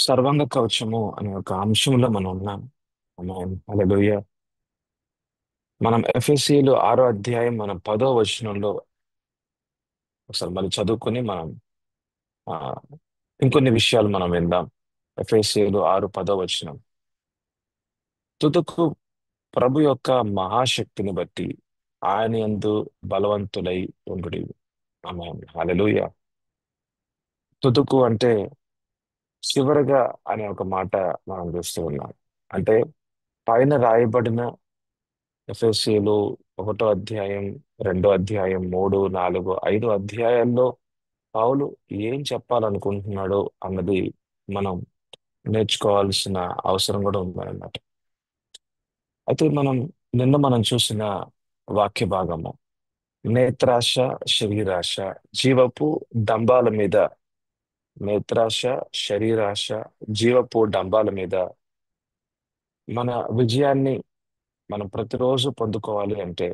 సర్వాంగ కవచము అనే ఒక అంశంలో మనం ఉన్నాం. హల్లెలూయా. మనం ఎఫెసీయులు 6వ అధ్యాయం మనం 10వ వచనంలో ఒకసారి మళ్ళీ చదువుకొని మనం ఆ, ఇంకొన్ని విషయాలు మనం విందాం. ఎఫెసీయులు 6:10. తుదకు ప్రభు యొక్క మహాశక్తిని బట్టి ఆయన యందు బలవంతులై ఉండుడి. ఆమేన్. హల్లెలూయా. తుదకు అంటే చివరగా అనే ఒక మాట మనం చూస్తూ ఉన్నాం. అంటే పైన రాయబడిన ఎఫెసీయులు 1వ అధ్యాయం, 2వ అధ్యాయం, 3, 4, 5 అధ్యాయాల్లో పౌలు ఏం చెప్పాలనుకుంటున్నాడో అన్నది మనం నేర్చుకోవాల్సిన అవసరం కూడా ఉందన్నమాట. అయితే మనం చూసిన వాక్య భాగము నేత్రాశ, శరీరాశ, జీవపు డంబాల మీద, నేత్రాశ, శరీరాశ, జీవపు డంబాల మీద మన విజయాన్ని మనం ప్రతిరోజు పొందుకోవాలి అంటే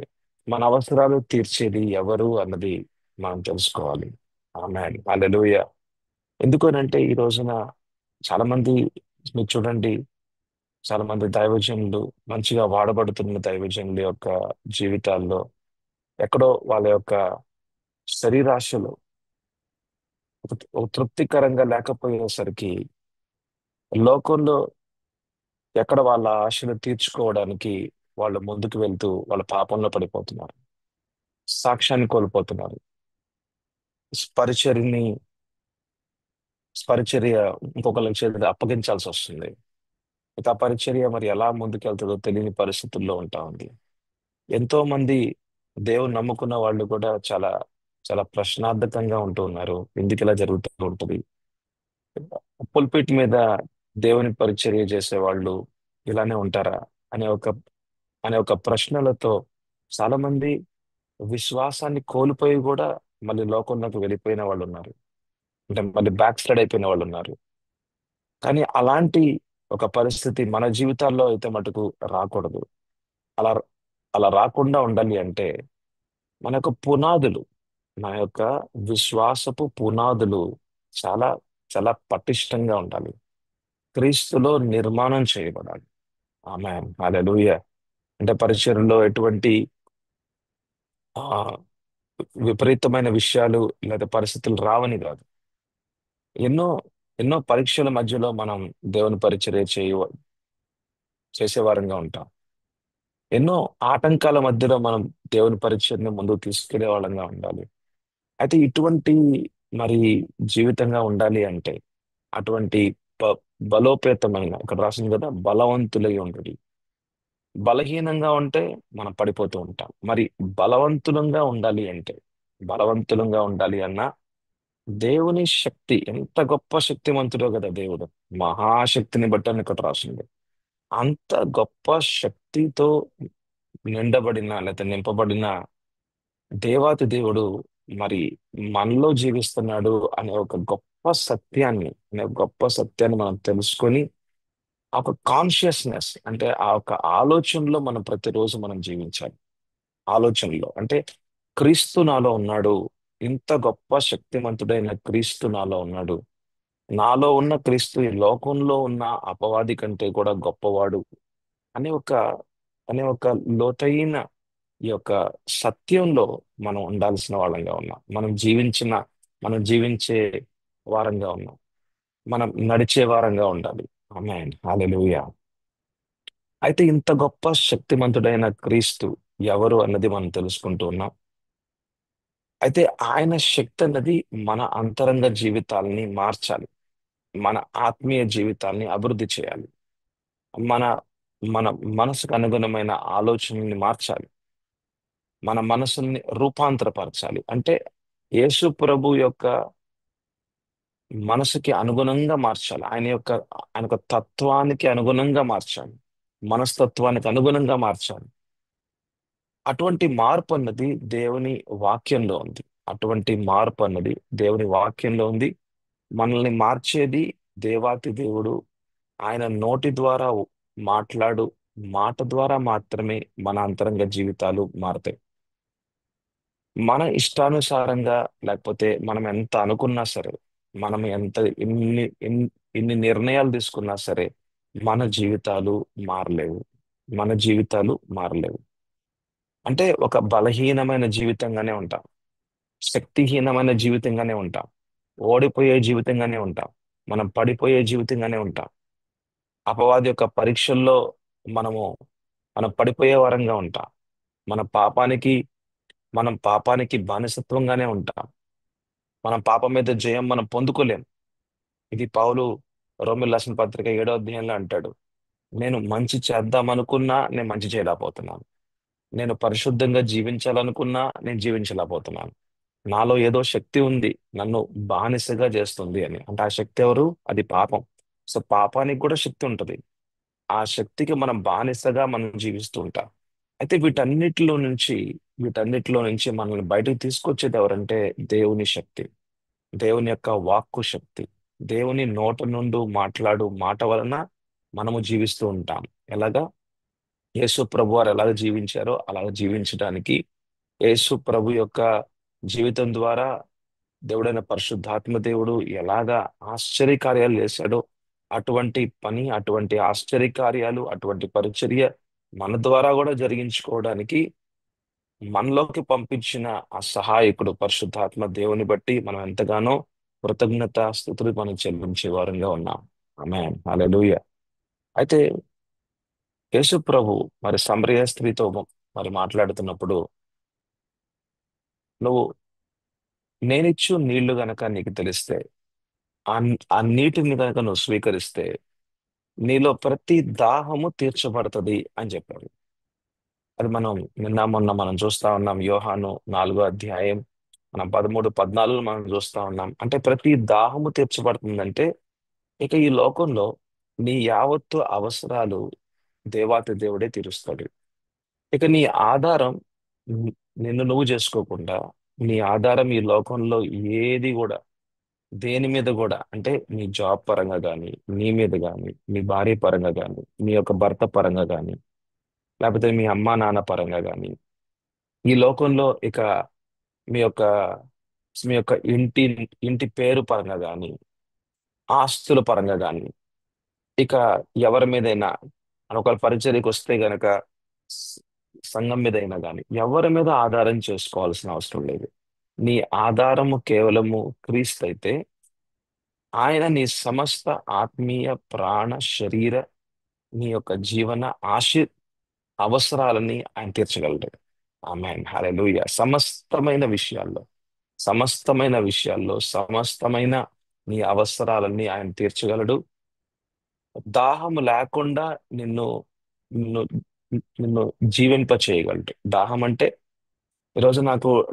మన అవసరాలు తీర్చేది ఎవరు అన్నది మనం తెలుసుకోవాలి. ఆమేన్. హల్లెలూయా. ఎందుకనంటే ఈ రోజున చాలా మంది, మీరు చూడండి, చాలా మంది దైవజనులు, మంచిగా వాడబడుతున్న దైవజనుల యొక్క జీవితాల్లో ఎక్కడో వాళ్ళ యొక్క శరీరాశలు ఒక తృప్తికరంగా లేకపోయేసరికి లోకంలో ఎక్కడ వాళ్ళ ఆశలు తీర్చుకోవడానికి వాళ్ళు ముందుకు వెళ్తూ వాళ్ళ పాపంలో పడిపోతున్నారు, సాక్ష్యాన్ని కోల్పోతున్నారు, పరిచర్ని పరిచర్య ఇంకొకరికి చేతి అప్పగించాల్సి వస్తుంది. ఇక ఆ పరిచర్య మరి ఎలా ముందుకెళ్తుందో తెలియని పరిస్థితుల్లో ఉంటా ఉంది. ఎంతో మంది దేవుని నమ్ముకున్న వాళ్ళు కూడా చాలా చాలా ప్రశ్నార్థకంగా ఉంటూ ఉన్నారు. ఎందుకు ఇలా జరుగుతూ ఉంటుంది? పుల్పిట్ మీద దేవుని పరిచర్య చేసే వాళ్ళు ఇలానే ఉంటారా అనే ఒక అనే ఒక ప్రశ్నలతో చాలా మంది విశ్వాసాన్ని కోల్పోయి కూడా మళ్ళీ లోకంలోకి వెళ్ళిపోయిన వాళ్ళు ఉన్నారు. అంటే మళ్ళీ బ్యాక్ స్లైడ్ అయిపోయిన వాళ్ళు ఉన్నారు. కానీ అలాంటి ఒక పరిస్థితి మన జీవితాల్లో అయితే మటుకు రాకూడదు. అలా అలా రాకుండా ఉండాలి అంటే మన యొక్క పునాదులు, మన యొక్క విశ్వాసపు పునాదులు చాలా చాలా పటిష్టంగా ఉండాలి. క్రీస్తులో నిర్మాణం చేయబడాలి. ఆమేన్. హల్లెలూయా. అంటే పరిచర్యలో ఎటువంటి ఆ విపరీతమైన విషయాలు లేదా పరిస్థితులు రావని కాదు. ఎన్నో ఎన్నో పరీక్షల మధ్యలో మనం దేవుని పరిచర్య చేసేవారంగా ఉంటాం. ఎన్నో ఆటంకాల మధ్యలో మనం దేవుని పరిచర్ని ముందుకు తీసుకెళ్లే వాళ్ళంగా ఉండాలి. అయితే ఇటువంటి మరి జీవితంగా ఉండాలి అంటే అటువంటి బ బలోపేతమైన, ఇక్కడ రాసింది కదా, బలవంతులై ఉండడి. బలహీనంగా ఉంటే మనం పడిపోతూ ఉంటాం. మరి బలవంతులంగా ఉండాలి అంటే, బలవంతులంగా ఉండాలి అన్న దేవుని శక్తి ఎంత గొప్ప శక్తిమంతుడో కదా దేవుడు. మహాశక్తిని బట్టి అని ఇక్కడ రాసింది. అంత గొప్ప శక్తితో నిండబడిన లేదా నింపబడిన దేవాతి దేవుడు మరి మనలో జీవిస్తున్నాడు అనే ఒక గొప్ప సత్యాన్ని మనం తెలుసుకొని ఆ ఒక కాన్షియస్నెస్, అంటే ఆ ఒక ఆలోచనలో మనం ప్రతిరోజు మనం జీవించాలి. ఆలోచనలో అంటే క్రీస్తు నాలో ఉన్నాడు, ఇంత గొప్ప శక్తిమంతుడైన క్రీస్తు నాలో ఉన్నాడు, నాలో ఉన్న క్రీస్తు ఈ లోకంలో ఉన్న అపవాది కంటే కూడా గొప్పవాడు అనే ఒక అనే ఒక లోతైన ఈ యొక్క సత్యంలో మనం ఉండాల్సిన వాళ్ళంగా ఉన్నాం. మనం జీవించే వారంగా ఉన్నాం. మనం నడిచే వారంగా ఉండాలి. ఆమేన్. హల్లెలూయా. అయితే ఇంత గొప్ప శక్తిమంతుడైన క్రీస్తు ఎవరు అన్నది మనం తెలుసుకుంటూ ఉన్నాం. అయితే ఆయన శక్తి అన్నది మన అంతరంగ జీవితాలని మార్చాలి. మన ఆత్మీయ జీవితాన్ని అభివృద్ధి చేయాలి. మన మన మనసుకు అనుగుణమైన ఆలోచనల్ని మార్చాలి. మన మనసుల్ని రూపాంతరపరచాలి. అంటే యేసు ప్రభు యొక్క మనసుకి అనుగుణంగా మార్చాలి. ఆయన యొక్క తత్వానికి అనుగుణంగా మార్చాలి. మనస్తత్వానికి అనుగుణంగా మార్చాలి. అటువంటి మార్పు అన్నది దేవుని వాక్యంలో ఉంది. అటువంటి మార్పు అన్నది దేవుని వాక్యంలో ఉంది. మనల్ని మార్చేది దేవాతి దేవుడు. ఆయన నోటి ద్వారా మాట్లాడు మాట ద్వారా మాత్రమే మన అంతరంగ జీవితాలు మారతాయి. మన ఇష్టానుసారంగా, లేకపోతే మనం ఎంత అనుకున్నా సరే, మనం ఎంత ఎన్ని ఇన్ని నిర్ణయాలు తీసుకున్నా సరే మన జీవితాలు మారలేవు. మన జీవితాలు మారలేవు. అంటే ఒక బలహీనమైన జీవితంగానే ఉంటాం. శక్తిహీనమైన జీవితంగానే ఉంటాం. ఓడిపోయే జీవితంగానే ఉంటాం. మనం పడిపోయే జీవితంగానే ఉంటాం. అపవాది యొక్క పరీక్షల్లో మనము మనం పడిపోయే వరంగా ఉంటాం. మన పాపానికి మనం పాపానికి బానిసత్వంగానే ఉంటాం. మన పాపం మీద జయం మనం పొందుకోలేం. ఇది పౌలు రోమిల్ రాసిన పత్రిక 7వ అధ్యాయంలో అంటాడు. నేను మంచి చేద్దాం అనుకున్నా నేను మంచి చేయలేకపోతున్నాను. నేను పరిశుద్ధంగా జీవించాలనుకున్నా నేను జీవించలేకపోతున్నాను. నాలో ఏదో శక్తి ఉంది, నన్ను బానిసగా చేస్తుంది అని. అంటే ఆ శక్తి ఎవరు? అది పాపం. సో పాపానికి కూడా శక్తి ఉంటది. ఆ శక్తికి మనం బానిసగా మనం జీవిస్తూ ఉంటాం. అయితే వీటన్నిటిలో నుంచి మనల్ని బయటకు తీసుకొచ్చేది ఎవరంటే దేవుని శక్తి. దేవుని యొక్క వాక్కు శక్తి. దేవుని నోట నుండి మాట్లాడు మాట వలన మనము జీవిస్తూ ఉంటాం. ఎలాగా? యేసు ప్రభు వారు ఎలాగ జీవించారో అలాగ జీవించడానికి యేసు ప్రభు యొక్క జీవితం ద్వారా దేవుడైన పరిశుద్ధాత్మ దేవుడు ఎలాగా ఆశ్చర్యకార్యాలు చేశాడో అటువంటి పని, అటువంటి ఆశ్చర్యకార్యాలు, అటువంటి పరిచర్య మన ద్వారా కూడా జరిగించుకోవడానికి మనలోకి పంపించిన ఆ సహాయకుడు పరిశుద్ధాత్మ దేవుని బట్టి మనం ఎంతగానో కృతజ్ఞత స్తుతులు మనం చెల్లించే వారంగా ఉన్నాం. ఆమేన్, హల్లెలూయా. అయితే యేసు ప్రభు మరి సమరయ స్త్రీతో మరి మాట్లాడుతున్నప్పుడు, నువ్వు నేనిచ్చు నీళ్లు గనక నీకు తెలిస్తే, ఆ ఆ నీటిని గనక నువ్వు స్వీకరిస్తే నీలో ప్రతి దాహము తీర్చబడుతుంది అని చెప్పాడు. అది మనం నిన్న మొన్న మనం చూస్తా ఉన్నాం. యోహాను 4వ అధ్యాయం మనం 13, 14 మనం చూస్తా ఉన్నాం. అంటే ప్రతి దాహము తీర్చబడుతుందంటే ఇక ఈ లోకంలో నీ యావత్తు అవసరాలు దేవాతి దేవుడే తీరుస్తాడు. ఇక నీ ఆధారం ని- నిన్ను నువ్వు చేసుకోకుండా, నీ ఆధారం ఈ లోకంలో ఏది కూడా, దేని మీద కూడా, అంటే నీ జాబ్ పరంగా కానీ, నీ మీద కానీ, మీ భార్య పరంగా కానీ, మీ యొక్క భర్త పరంగా కానీ, లేకపోతే మీ అమ్మా నాన్న పరంగా కానీ, ఈ లోకంలో ఇక మీ యొక్క మీ యొక్క ఇంటి ఇంటి పేరు పరంగా కానీ, ఆస్తుల పరంగా కానీ, ఇక ఎవరి మీదైనా ఒకవేళ పరిచర్యకు వస్తే గనక స- సంఘం మీద అయినా కానీ ఎవరి మీద ఆధారం చేసుకోవాల్సిన అవసరం లేదు. నీ ఆధారము కేవలము క్రీస్తు అయితే ఆయన నీ సమస్త ఆత్మీయ ప్రాణ శరీర నీ యొక్క జీవన ఆశి అవసరాలని ఆయన తీర్చగలడు. ఆమేన్, హల్లెలూయా. సమస్తమైన విషయాల్లో నీ అవసరాలన్నీ ఆయన తీర్చగలడు. దాహము లేకుండా నిన్ను నిన్ను నిన్ను జీవింప చేయగలడు. దాహం అంటే ఈరోజు నాకు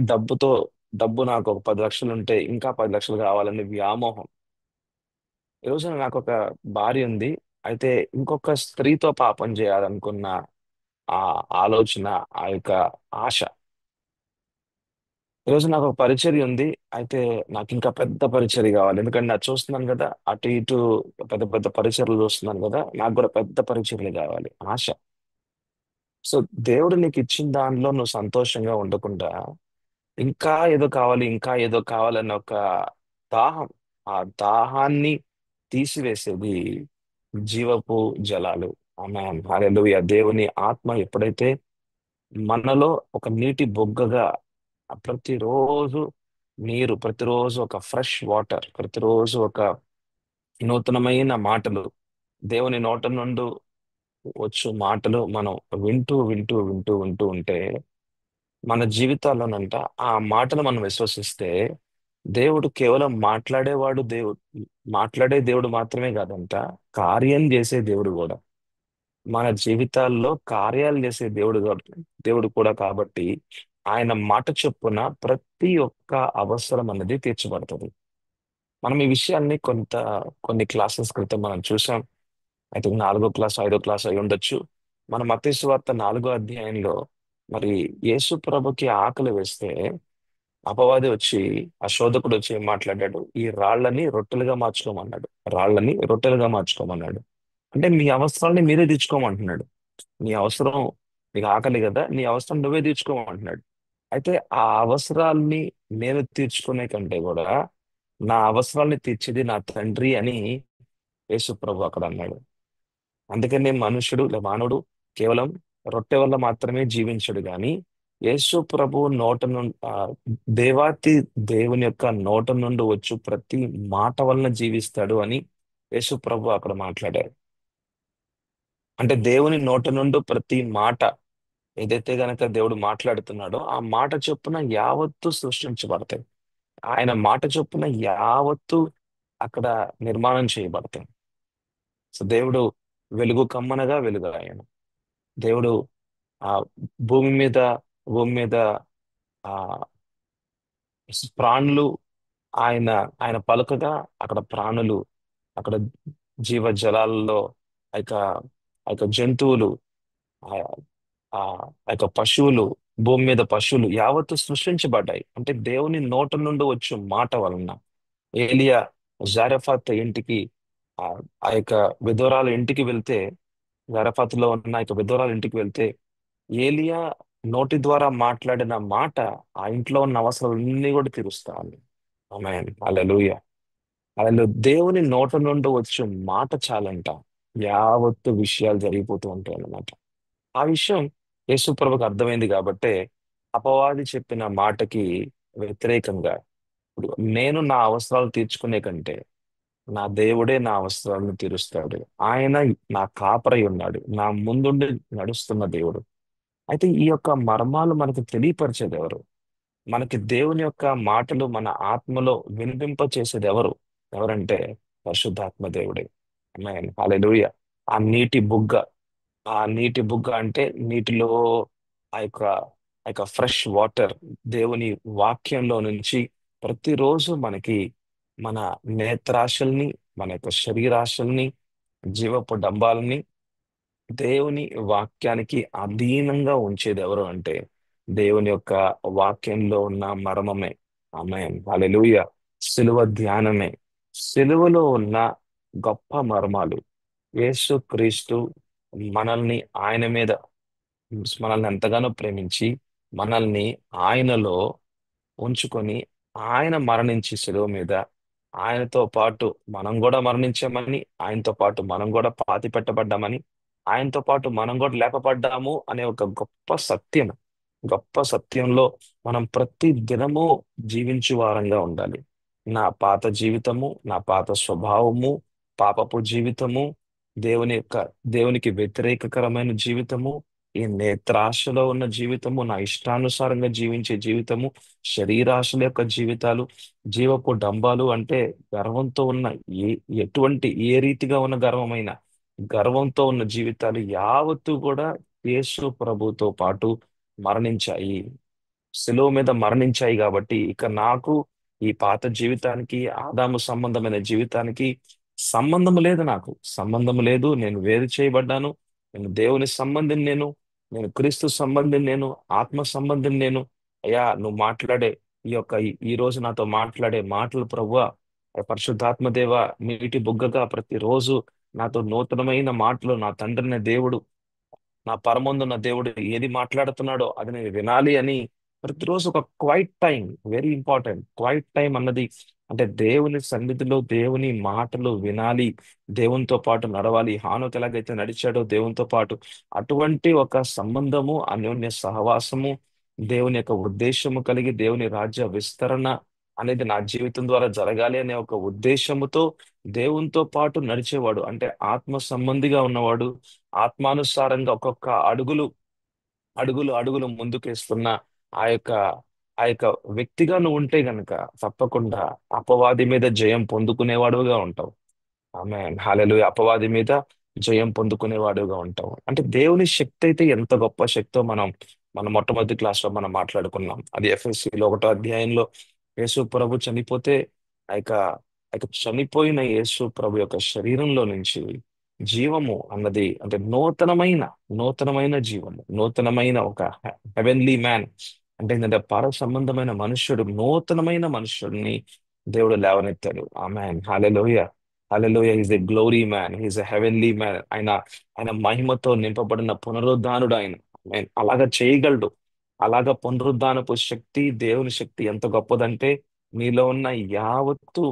డబ్బు నాకు ఒక 10 లక్షలు ఉంటే ఇంకా 10 లక్షలు కావాలని వ్యామోహం. ఈరోజు నాకు ఒక భార్య ఉంది, అయితే ఇంకొక స్త్రీతో పాపం చేయాలనుకున్న ఆ ఆలోచన, ఆ యొక్క ఆశ. ఈరోజు నాకు ఒక పరిచర్య ఉంది, అయితే నాకు ఇంకా పెద్ద పరిచర్య కావాలి. ఎందుకంటే నాకు చూస్తున్నాను కదా, అటు ఇటు పెద్ద పెద్ద పరిచర్లు చూస్తున్నాను కదా, నాకు కూడా పెద్ద పరిచర్యలు కావాలి ఆశ. సో దేవుడు నీకు ఇచ్చిన దానిలో నువ్వు సంతోషంగా ఉండకుండా ఇంకా ఏదో కావాలి, ఇంకా ఏదో కావాలన్న ఒక దాహం, ఆ దాహాన్ని తీసివేసేది జీవపు జలాలు. ఆమేన్, హల్లెలూయా. దేవుని ఆత్మ ఎప్పుడైతే మనలో ఒక నీటి బొగ్గగా ప్రతిరోజు ప్రతిరోజు ఒక ఫ్రెష్ వాటర్, ప్రతిరోజు ఒక నూతనమైన మాటలు, దేవుని నోట నుండి వచ్చు మాటలు మనం వింటూ వింటూ వింటూ వింటూ ఉంటే మన జీవితాల్లోనంట ఆ మాటలు మనం విశ్వసిస్తే దేవుడు కేవలం మాట్లాడే దేవుడు మాత్రమే కాదంట, కార్యం చేసే దేవుడు కూడా. మన జీవితాల్లో కార్యాలు చేసే దేవుడు కూడా కాబట్టి ఆయన మాట చొప్పున ప్రతి ఒక్క అవసరం అనేది తీర్చబడుతుంది. మనం ఈ విషయాన్ని కొన్ని క్లాసెస్ క్రితం మనం చూసాం. అయితే 4వ క్లాస్ 5వ క్లాస్ అయి ఉండొచ్చు. మన మత్తయి సువార్త 4వ అధ్యాయంలో మరి యేసు ప్రభుకి ఆకలి వేస్తే అపవాది వచ్చి, ఆ శోధకుడు వచ్చి ఏం మాట్లాడాడు? ఈ రాళ్ళని రొట్టెలుగా మార్చుకోమన్నాడు. రాళ్ళని రొట్టెలుగా మార్చుకోమన్నాడు. అంటే మీ అవసరాన్ని మీరే తీర్చుకోమంటున్నాడు. నీ అవసరం, నీకు ఆకలి కదా, నీ అవసరం నువ్వే తీర్చుకోమంటున్నాడు. అయితే ఆ అవసరాల్ని నేను తీర్చుకునే కంటే కూడా నా అవసరాల్ని తీర్చేది నా తండ్రి అని యేసు ప్రభు అక్కడ అన్నాడు. అందుకనే మానవుడు కేవలం రొట్టె వల్ల మాత్రమే జీవించడు గాని యేసు ప్రభు నోట నుండి దేవాతి దేవుని యొక్క నోట నుండి వచ్చు ప్రతి మాట వలన జీవిస్తాడు అని యేసు ప్రభు అక్కడ మాట్లాడారు. అంటే దేవుని నోట నుండి ప్రతి మాట ఏదైతే గనక దేవుడు మాట్లాడుతున్నాడో ఆ మాట చొప్పున యావత్తు సృష్టించబడతాయి. ఆయన మాట చొప్పున యావత్తు అక్కడ నిర్మాణం చేయబడతాయి. సో దేవుడు వెలుగు కమ్మనగా వెలుగు ఆయన. దేవుడు ఆ భూమి మీద భూమి మీద ఆ ప్రాణులు ఆయన ఆయన పలుకగా అక్కడ ప్రాణులు, అక్కడ జీవ జలాలలో ఆ యొక్క ఆ యొక్క జంతువులు, ఆ ఆ ఆ యొక్క పశువులు, భూమి మీద పశువులు యావత్తు సృష్టించబడ్డాయి. అంటే దేవుని నోట నుండి వచ్చు మాట వలన ఏలియా జారఫాత్ ఇంటికి ఆ ఆ యొక్క విధవరాలు ఇంటికి వెళ్తే, జారఫాతులో ఉన్న ఆ యొక్క విధవరాలు ఇంటికి వెళ్తే ఏలియా నోటి ద్వారా మాట్లాడిన మాట ఆ ఇంట్లో ఉన్న అవసరాలన్నీ కూడా తీరుస్తా ఉంది. ఆమేన్ హల్లెలూయా. అలా దేవుని నోట నుండి వచ్చే మాట చాలంట యావత్తు విషయాలు జరిగిపోతూ ఉంటాయి అన్నమాట. ఆ విషయం యేసు ప్రభుకు అర్థమైంది కాబట్టే అపవాది చెప్పిన మాటకి వ్యతిరేకంగా ఇప్పుడు నేను నా అవసరాలు తీర్చుకునే కంటే నా దేవుడే నా అవసరాలను తీరుస్తాడు. ఆయన నా కాపరై ఉన్నాడు, నా ముందుండి నడుస్తున్న దేవుడు. అయితే ఈ యొక్క మర్మాలు మనకు తెలియపరిచేది ఎవరు? మనకి దేవుని యొక్క మాటలు మన ఆత్మలో వినిపింప చేసేది ఎవరు? ఎవరంటే పరిశుద్ధాత్మ దేవుడే. ఆమేన్ హల్లెలూయా. ఆ నీటి బుగ్గ ఆ నీటి బుగ్గ అంటే నీటిలో ఆ యొక్క ఆ యొక్క ఫ్రెష్ వాటర్ దేవుని వాక్యంలో నుంచి ప్రతిరోజు మనకి మన నేత్రాశల్ని, మన యొక్క శరీరాశల్ని, జీవపు డంబాలని దేవుని వాక్యానికి అధీనంగా ఉంచేది ఎవరు అంటే దేవుని యొక్క వాక్యంలో ఉన్న మర్మమే. ఆమేన్ హల్లెలూయా. సిలువ ధ్యానమే, సిలువలో ఉన్న గొప్ప మర్మాలు. యేసు క్రీస్తు మనల్ని ఆయన మీద మనల్ని ఎంతగానో ప్రేమించి మనల్ని ఆయనలో ఉంచుకొని ఆయన మరణించి శిలువ మీద ఆయనతో పాటు మనం కూడా మరణించామని, ఆయనతో పాటు మనం కూడా పాతి పెట్టబడ్డామని, ఆయనతో పాటు మనం కూడా లేపబడ్డాము అనే ఒక గొప్ప సత్యం. గొప్ప సత్యంలో మనం ప్రతి దినము జీవించు వారంగా ఉండాలి. నా పాత జీవితము, నా పాత స్వభావము, పాపపు జీవితము, దేవుని యొక్క దేవునికి వ్యతిరేకకరమైన జీవితము, ఈ నేత్రాశలో ఉన్న జీవితము, నా ఇష్టానుసారంగా జీవించే జీవితము, శరీరాశల యొక్క జీవితాలు, జీవపు డంబాలు అంటే గర్వంతో ఉన్న ఏ ఎటువంటి ఏ రీతిగా ఉన్న గర్వమైన గర్వంతో ఉన్న జీవితాలు యావత్తు కూడా యేసు ప్రభుతో పాటు మరణించాయి. శిలువ మీద మరణించాయి కాబట్టి ఇక నాకు ఈ పాత జీవితానికి, ఆదాము సంబంధమైన జీవితానికి సంబంధం లేదు. నాకు సంబంధం లేదు. నేను వేరు చేయబడ్డాను. నేను దేవుని సంబంధిని నేను, నేను క్రీస్తు సంబంధిని నేను, ఆత్మ సంబంధిని నేను. అయ్యా నువ్వు మాట్లాడే ఈ రోజు నాతో మాట్లాడే మాటలు ప్రభువా, పరిశుద్ధాత్మ దేవ నీటి బుగ్గగా ప్రతిరోజు నాతో నూతనమైన మాటలు నా తండ్రిని దేవుడు, నా పరమందున్న దేవుడు ఏది మాట్లాడుతున్నాడో అది నేను వినాలి అని ప్రతిరోజు ఒక quiet time, very important. Quiet time అన్నది అంటే దేవుని సన్నిధిలో దేవుని మాటలు వినాలి, దేవునితో పాటు నడవాలి. హానోకు ఎలాగైతే నడిచాడో దేవునితో పాటు అటువంటి ఒక సంబంధము, అన్యోన్య సహవాసము, దేవుని యొక్క ఉద్దేశము కలిగి దేవుని రాజ్య విస్తరణ అనేది నా జీవితం ద్వారా జరగాలి అనే ఒక ఉద్దేశముతో దేవునితో పాటు నడిచేవాడు అంటే ఆత్మ సంబంధిగా ఉన్నవాడు, ఆత్మానుసారంగా ఒక్కొక్క అడుగులు ముందుకేస్తున్న ఆ యొక్క ఆ యొక్క వ్యక్తిగా నువ్వు ఉంటే గనక తప్పకుండా అపవాది మీద జయం పొందుకునేవాడుగా ఉంటావు. ఆమె హల్లెలూయా. అపవాది మీద జయం పొందుకునేవాడుగా ఉంటావు. అంటే దేవుని శక్తి అయితే ఎంత గొప్ప శక్తో మన మొట్టమొదటి క్లాస్ లో మనం మాట్లాడుకున్నాం. అది ఎఫ్ఎస్సిలో 1వ అధ్యాయంలో యేసు ప్రభు చనిపోతే ఆ యొక్క చనిపోయిన యేసు ప్రభు యొక్క శరీరంలో నుంచి జీవము అన్నది అంటే నూతనమైన జీవము, నూతనమైన ఒక హెవెన్లీ మ్యాన్ అంటే ఏంటంటే పర సంబంధమైన మనుష్యుడు, నూతనమైన మనుష్యుడిని దేవుడు లేవనెత్తాడు. Amen hallelujah. Hallelujah. Is a glory man, is a heavenly man. ఆయన మహిమతో నింపబడిన పునరుద్ధానుడు ఆయన. ఆమేన్. అలాగా చేయగలడు. అలాగా పునరుద్ధానపు శక్తి, దేవుని శక్తి ఎంత గొప్పదంటే నీలో ఉన్న యావత్తు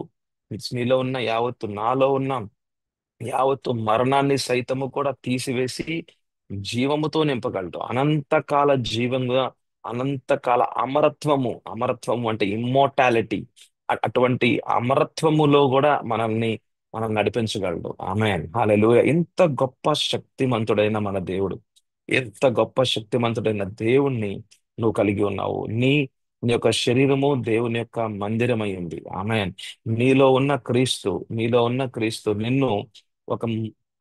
నీలో ఉన్న యావత్తు నాలో ఉన్న యావత్తు మరణాన్ని సైతము కూడా తీసివేసి జీవముతో నింపగలడు. అనంతకాల జీవంగా, అనంతకాల అమరత్వము అంటే ఇమ్మోర్టాలిటీ, అటువంటి అమరత్వములో కూడా మనం నడిపించగలడు. ఆమేన్, హల్లెలూయా. ఇంత గొప్ప శక్తిమంతుడైన మన దేవుడు, ఎంత గొప్ప శక్తిమంతుడైన దేవుణ్ణి నువ్వు కలిగి ఉన్నావు. నీ యొక్క శరీరము దేవుని యొక్క మందిరమై ఉంది. ఆమేన్. నీలో ఉన్న క్రీస్తు నిన్ను ఒక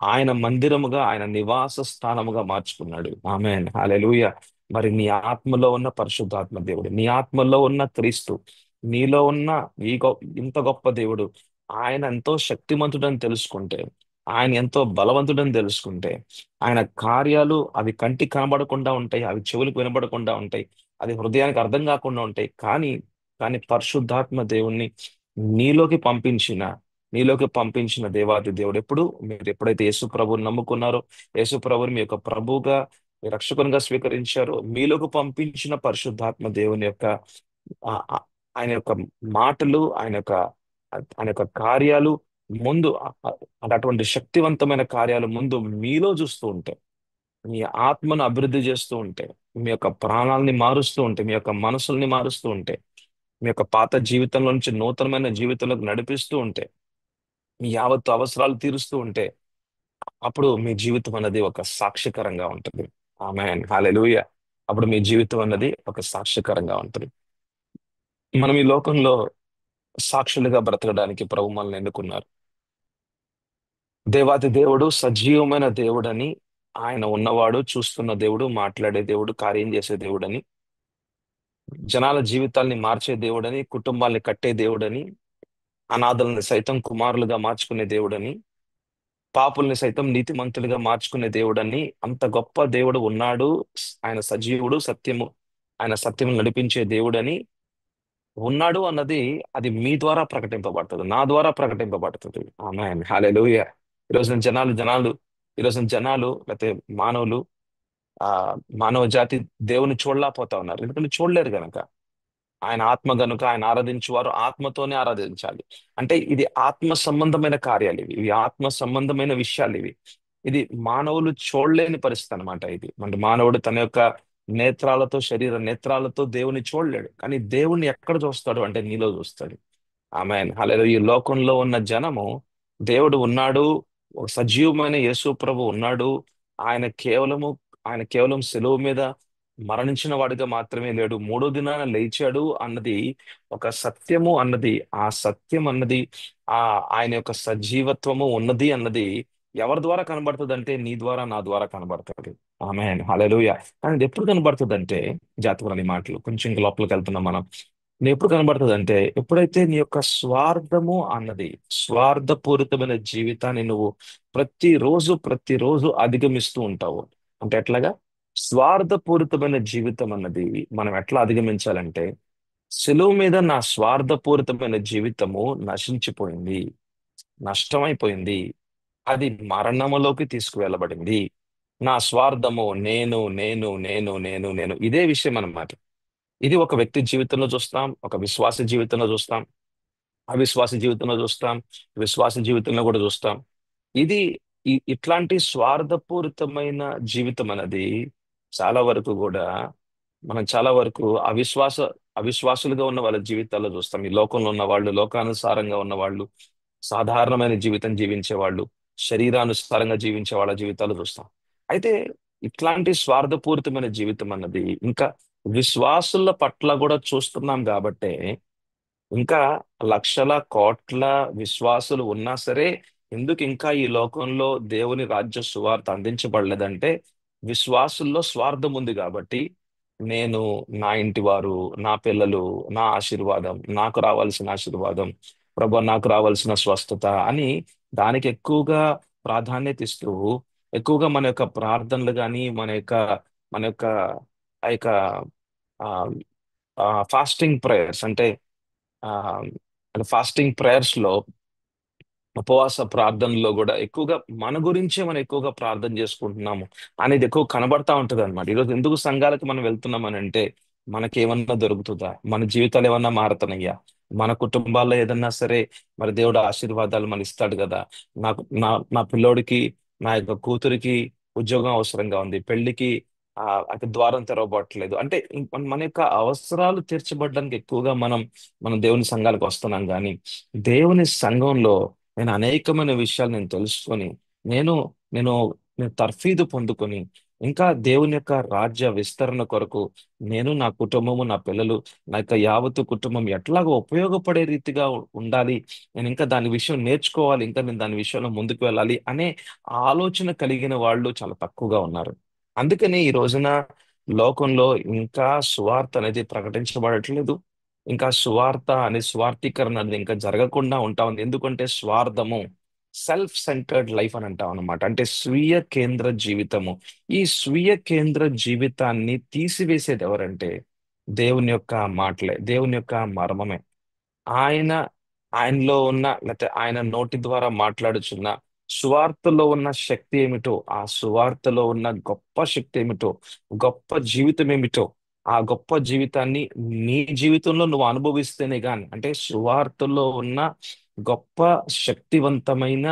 ఆయన మందిరముగా, ఆయన నివాస స్థానముగా మార్చుకున్నాడు. ఆమేన్, హల్లెలూయా. మరి నీ ఆత్మలో ఉన్న పరిశుద్ధాత్మ దేవుడు, నీ ఆత్మలో ఉన్న క్రీస్తు, నీలో ఉన్న ఇంత గొప్ప దేవుడు, ఆయన ఎంతో శక్తిమంతుడని తెలుసుకుంటే, ఆయన ఎంతో బలవంతుడని తెలుసుకుంటే, ఆయన కార్యాలు అవి కంటికి కనబడకుండా ఉంటాయి, అవి చెవులకు వినబడకుండా ఉంటాయి, అది హృదయానికి అర్థం కాకుండా ఉంటాయి. కానీ పరిశుద్ధాత్మ దేవుణ్ణి నీలోకి పంపించిన నీలోకి పంపించిన దేవాది దేవుడు, మీరు ఎప్పుడైతే యేసు ప్రభువుని నమ్ముకున్నారో, యేసు ప్రభువుని మీ యొక్క ప్రభువుగా, మీ రక్షకునిగా స్వీకరించారో, మీలోకి పంపించిన పరిశుద్ధాత్మ దేవుని యొక్క ఆ- ఆ- ఆయన యొక్క మాటలు, ఆయన యొక్క కార్యాలు ముందు అటువంటి శక్తివంతమైన కార్యాలు ముందు మీలో చూస్తూ ఉంటే, మీ ఆత్మను అభివృద్ధి చేస్తూ ఉంటే, మీ యొక్క ప్రాణాలని మారుస్తూ ఉంటే, మీ యొక్క మనసుల్ని మారుస్తూ ఉంటే, మీ యొక్క పాత జీవితంలో నుంచి నూతనమైన జీవితంలోకి నడిపిస్తూ ఉంటే, మీ యావత్తు అవసరాలు తీరుస్తూ ఉంటే, అప్పుడు మీ జీవితం అన్నది ఒక సాక్ష్యకరంగా ఉంటుంది. ఆమేన్, హల్లెలూయా. అప్పుడు మీ జీవితం అన్నది ఒక సాక్ష్యకరంగా ఉంటుంది. మనం ఈ లోకంలో సాక్షులుగా బ్రతకడానికి ప్రభు మనల్ని ఎన్నుకున్నారు. దేవాతి దేవుడు సజీవమైన దేవుడని, ఆయన ఉన్నవాడు, చూస్తున్న దేవుడు, మాట్లాడే దేవుడు, కార్యం చేసే దేవుడని, జనాల జీవితాల్ని మార్చే దేవుడని, కుటుంబాల్ని కట్టే దేవుడని, అనాథల్ని సైతం కుమారులుగా మార్చుకునే దేవుడని, పాపుల్ని సైతం నీతిమంతులుగా మార్చుకునే దేవుడని, అంత గొప్ప దేవుడు ఉన్నాడు. ఆయన సజీవుడు, ఆయన సత్యము నడిపించే దేవుడని ఉన్నాడు అన్నది, అది మీ ద్వారా ప్రకటింపబడుతుంది, నా ద్వారా ప్రకటింపబడుతుంది. ఆమేన్, హల్లెలూయా. ఈ రోజున జనాలు లేకపోతే మానవులు, ఆ మానవ జాతి దేవుని చూడలేకపోతా ఉన్నారు, ఎందుకంటే చూడలేరు గనక. ఆయన ఆత్మ గనుక ఆయన ఆరాధించువారు ఆత్మతోనే ఆరాధించాలి. అంటే ఇది ఆత్మ సంబంధమైన కార్యాలు, ఇవి ఆత్మ సంబంధమైన విషయాలు ఇవి. ఇది మానవులు చూడలేని పరిస్థితి అన్నమాట. ఇది అంటే మానవుడు తన యొక్క శరీర నేత్రాలతో దేవుని చూడలేడు, కానీ దేవుణ్ణి ఎక్కడ చూస్తాడు అంటే నీలో చూస్తాడు. ఆమేన్, హల్లెలూయా. ఈ లోకంలో ఉన్న జనము, దేవుడు ఉన్నాడు, ఒక సజీవమైన యేసు ప్రభు ఉన్నాడు, ఆయన కేవలము ఆయన కేవలం సెలువు మీద మరణించిన వాడిగా మాత్రమే లేడు, మూడో దినాన లేచాడు అన్నది ఒక సత్యము అన్నది, ఆ సత్యం అన్నది, ఆ ఆయన యొక్క సజీవత్వము ఉన్నది అన్నది ఎవరి ద్వారా కనబడుతుంది అంటే నీ ద్వారా, నా ద్వారా కనబడుతుంది. ఆమేన్, హల్లెలూయా. కానీ ఇది ఎప్పుడు కనబడుతుంది అంటే, జాతకులని మాటలు కొంచెం ఇంక లోపలికి వెళ్తున్నాం మనం. నీ ఎప్పుడు కనబడుతుంది అంటే, ఎప్పుడైతే నీ యొక్క స్వార్థపూరితమైన జీవితాన్ని నువ్వు ప్రతిరోజు అధిగమిస్తూ ఉంటావు. అంటే ఎట్లాగా? స్వార్థపూరితమైన జీవితం అన్నది మనం ఎట్లా అధిగమించాలంటే, సెలువు మీద నా స్వార్థపూరితమైన జీవితము నశించిపోయింది, నష్టమైపోయింది, అది మరణములోకి తీసుకువెళ్ళబడింది. నా స్వార్థము నేను నేను నేను నేను నేను ఇదే విషయం అన్నమాట. ఇది ఒక వ్యక్తి జీవితంలో చూస్తాం, ఒక విశ్వాస జీవితంలో చూస్తాం, అవిశ్వాస జీవితంలో చూస్తాం, విశ్వాస జీవితంలో కూడా చూస్తాం. ఇది ఇట్లాంటి స్వార్థపూరితమైన జీవితం అనేది చాలా వరకు కూడా మనం చాలా వరకు అవిశ్వాసులుగా ఉన్న వాళ్ళ జీవితాల్లో చూస్తాం. ఈ లోకంలో ఉన్న వాళ్ళు, లోకానుసారంగా ఉన్న వాళ్ళు, సాధారణమైన జీవితం జీవించే వాళ్ళు, శరీరానుసారంగా జీవించే వాళ్ళ జీవితాలు చూస్తాం. అయితే ఇట్లాంటి స్వార్థపూరితమైన జీవితం అన్నది ఇంకా విశ్వాసుల పట్ల కూడా చూస్తున్నాం కాబట్టే, ఇంకా లక్షల కోట్ల విశ్వాసులు ఉన్నా సరే ఎందుకు ఇంకా ఈ లోకంలో దేవుని రాజ్య సువార్త అందించబడలేదంటే, విశ్వాసుల్లో స్వార్థం ఉంది కాబట్టి, నేను, నా ఇంటి వారు, నా పిల్లలు, నా ఆశీర్వాదం, నాకు రావాల్సిన ఆశీర్వాదం, ప్రభు నాకు రావాల్సిన స్వస్థత అని దానికి ఎక్కువగా ప్రాధాన్యత ఇస్తూ, ఎక్కువగా మన యొక్క ప్రార్థనలు కానీ, మన యొక్క ఆ యొక్క ఫాస్టింగ్ ప్రేయర్స్ ఆ ఫాస్టింగ్ ప్రేయర్స్ లో, ఉపవాస ప్రార్థనలో కూడా ఎక్కువగా మన గురించే మనం ఎక్కువగా ప్రార్థన చేసుకుంటున్నాము అనేది ఎక్కువ కనబడతా ఉంటది అనమాట. ఈరోజు ఎందుకు సంఘాలకు మనం వెళ్తున్నామని అంటే, మనకేమన్నా దొరుకుతుందా? మన జీవితాలు ఏమన్నా మారుతున్నాయా? మన కుటుంబాల్లో ఏదన్నా సరే మరి దేవుడు ఆశీర్వాదాలు మన ఇస్తాడు కదా. నాకు నా నా పిల్లోడికి, నా యొక్క కూతురికి ఉద్యోగం అవసరంగా ఉంది, పెళ్లికి అది ద్వారం తెరవబడట్లేదు అంటే మన యొక్క అవసరాలు తీర్చబడడానికి ఎక్కువగా మనం దేవుని సంఘాలకు వస్తున్నాం. కానీ దేవుని సంఘంలో నేను అనేకమైన విషయాలు నేను తెలుసుకొని నేను నేను నేను తర్ఫీదు పొందుకొని ఇంకా దేవుని యొక్క రాజ్య విస్తరణ కొరకు నేను, నా కుటుంబము, నా పిల్లలు, నా యొక్క యావత్తు కుటుంబం ఎట్లాగో ఉపయోగపడే రీతిగా ఉండాలి. నేను ఇంకా దాని విషయం నేర్చుకోవాలి, ఇంకా నేను దాని విషయంలో ముందుకు వెళ్ళాలి అనే ఆలోచన కలిగిన వాళ్ళు చాలా తక్కువగా ఉన్నారు. అందుకని ఈ రోజున లోకంలో ఇంకా సువార్త అనేది ప్రకటించబడట్లేదు. ఇంకా సువార్త అనే స్వార్థీకరణ అనేది ఇంకా జరగకుండా ఉంటా ఉంది. ఎందుకంటే స్వార్థము, సెల్ఫ్ సెంటర్డ్ లైఫ్ అని అంటాం అనమాట. అంటే స్వీయ కేంద్ర జీవితము. ఈ స్వీయ కేంద్ర జీవితాన్ని తీసివేసేది ఎవరంటే దేవుని యొక్క మాటలే, దేవుని యొక్క మర్మమే. ఆయన ఆయనలో ఉన్న, లేకపోతే ఆయన నోటి ద్వారా మాట్లాడుచున్న సువార్తలో ఉన్న శక్తి ఏమిటో, ఆ సువార్తలో ఉన్న గొప్ప శక్తి ఏమిటో, గొప్ప జీవితం ఏమిటో, ఆ గొప్ప జీవితాన్ని నీ జీవితంలో నువ్వు అనుభవిస్తేనే గాని, అంటే సువార్తలో ఉన్న గొప్ప శక్తివంతమైన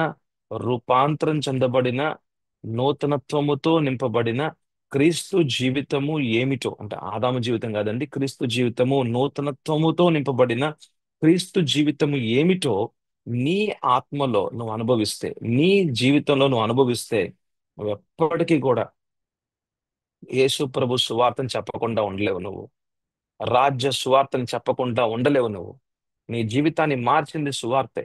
రూపాంతరం చెందబడిన నూతనత్వముతో నింపబడిన క్రీస్తు జీవితము ఏమిటో, అంటే ఆదాము జీవితం కాదండి, క్రీస్తు జీవితము నూతనత్వముతో నింపబడిన క్రీస్తు జీవితము ఏమిటో నీ ఆత్మలో నువ్వు అనుభవిస్తే, నీ జీవితంలో నువ్వు అనుభవిస్తే, నువ్వు ఎప్పటికీ కూడా యేసు ప్రభు సువార్తను చెప్పకుండా ఉండలేవు నువ్వు. రాజ్య సువార్తను చెప్పకుండా ఉండలేవు నువ్వు. నీ జీవితాన్ని మార్చింది సువార్తే.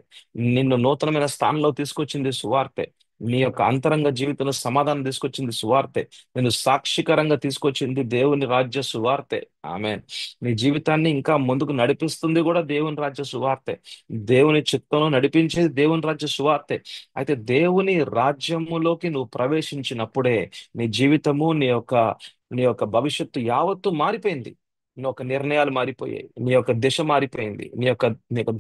నిన్ను నూతనమైన స్థానంలో తీసుకొచ్చింది సువార్తే. నీ యొక్క అంతరంగ జీవితంలో సమాధానం తీసుకొచ్చింది సువార్తే. నేను సాక్షికరంగా తీసుకొచ్చింది దేవుని రాజ్య సువార్తే. ఆమె నీ జీవితాన్ని ఇంకా ముందుకు నడిపిస్తుంది కూడా దేవుని రాజ్య సువార్తే. దేవుని చిత్తంలో నడిపించేది దేవుని రాజ్య సువార్తే. అయితే దేవుని రాజ్యములోకి నువ్వు ప్రవేశించినప్పుడే నీ జీవితము, నీ యొక్క భవిష్యత్తు యావత్తు మారిపోయింది. నీ యొక్క నిర్ణయాలు మారిపోయాయి, నీ యొక్క దిశ మారిపోయింది, నీ యొక్క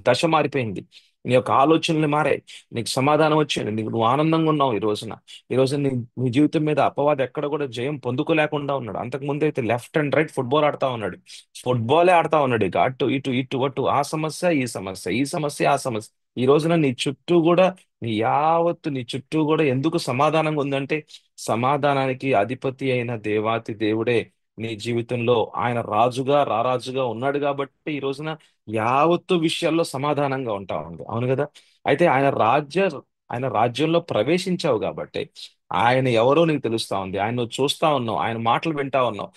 దశ మారిపోయింది, నీ యొక్క ఆలోచనలు మారాయి, నీకు సమాధానం వచ్చింది, నువ్వు ఆనందంగా ఉన్నావు ఈ రోజున. ఈ రోజు నీ జీవితం మీద అపవాది ఎక్కడ కూడా జయం పొందుకోలేకుండా ఉన్నాడు. అంతకు ముందు అయితే లెఫ్ట్ అండ్ రైట్ ఫుట్బాల్ ఆడుతా ఉన్నాడు. ఫుట్బాలే ఆడుతా ఉన్నాడు. ఇక అటు ఇటు ఇటు అటు, ఆ సమస్య ఈ సమస్య, ఈ సమస్య ఆ సమస్య. ఈ రోజున నీ చుట్టూ కూడా ఎందుకు సమాధానంగా ఉందంటే సమాధానానికి అధిపతి అయిన దేవాతి దేవుడే నీ జీవితంలో ఆయన రాజుగా రారాజుగా ఉన్నాడు కాబట్టి ఈ రోజున యావత్తు విషయాల్లో సమాధానంగా ఉంటా ఉంది. అవును కదా. అయితే ఆయన రాజ్యంలో ప్రవేశించావు కాబట్టి ఆయన ఎవరో నీకు తెలుస్తా ఉంది. ఆయన నువ్వు చూస్తా ఉన్నావు, ఆయన మాటలు వింటా ఉన్నావు.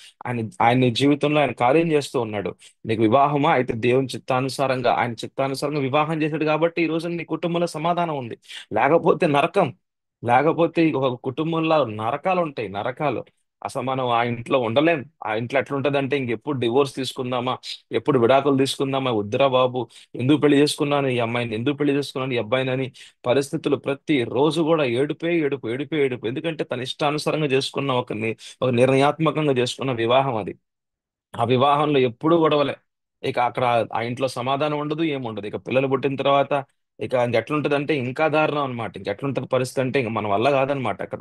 ఆయన నీ జీవితంలో ఆయన కార్యం చేస్తూ ఉన్నాడు. నీకు వివాహమా అయితే దేవుని చిత్తానుసారంగా, ఆయన చిత్తానుసారంగా వివాహం చేశాడు కాబట్టి ఈ రోజు నీ కుటుంబంలో సమాధానం ఉంది. లేకపోతే నరకం. లేకపోతే ఒక కుటుంబంలో నరకాలు ఉంటాయి, నరకాలు. అసలు మనం ఆ ఇంట్లో ఉండలేం. ఆ ఇంట్లో ఎట్లుంటదంటే ఇంకెప్పుడు డివోర్స్ తీసుకుందామా, ఎప్పుడు విడాకులు తీసుకుందామా, వద్దురా బాబు, ఎందుకు పెళ్లి చేసుకున్నాను ఈ అమ్మాయిని, ఎందుకు పెళ్లి చేసుకున్నాను ఈ అబ్బాయిని పరిస్థితులు ప్రతి రోజు కూడా ఏడుపే ఏడుపు, ఏడుపే ఏడుపు. ఎందుకంటే తన ఇష్టానుసారంగా చేసుకున్న ఒక నిర్ణయాత్మకంగా చేసుకున్న వివాహం అది. ఆ వివాహంలో ఎప్పుడూ గొడవలే. ఇక అక్కడ ఆ ఇంట్లో సమాధానం ఉండదు, ఏముండదు. ఇక పిల్లలు పుట్టిన తర్వాత ఇక ఇంకెట్లుంటదంటే ఇంకా దారుణం అనమాట. ఇంకెట్లుంటది పరిస్థితి అంటే ఇంక మన వల్ల కాదనమాట అక్కడ.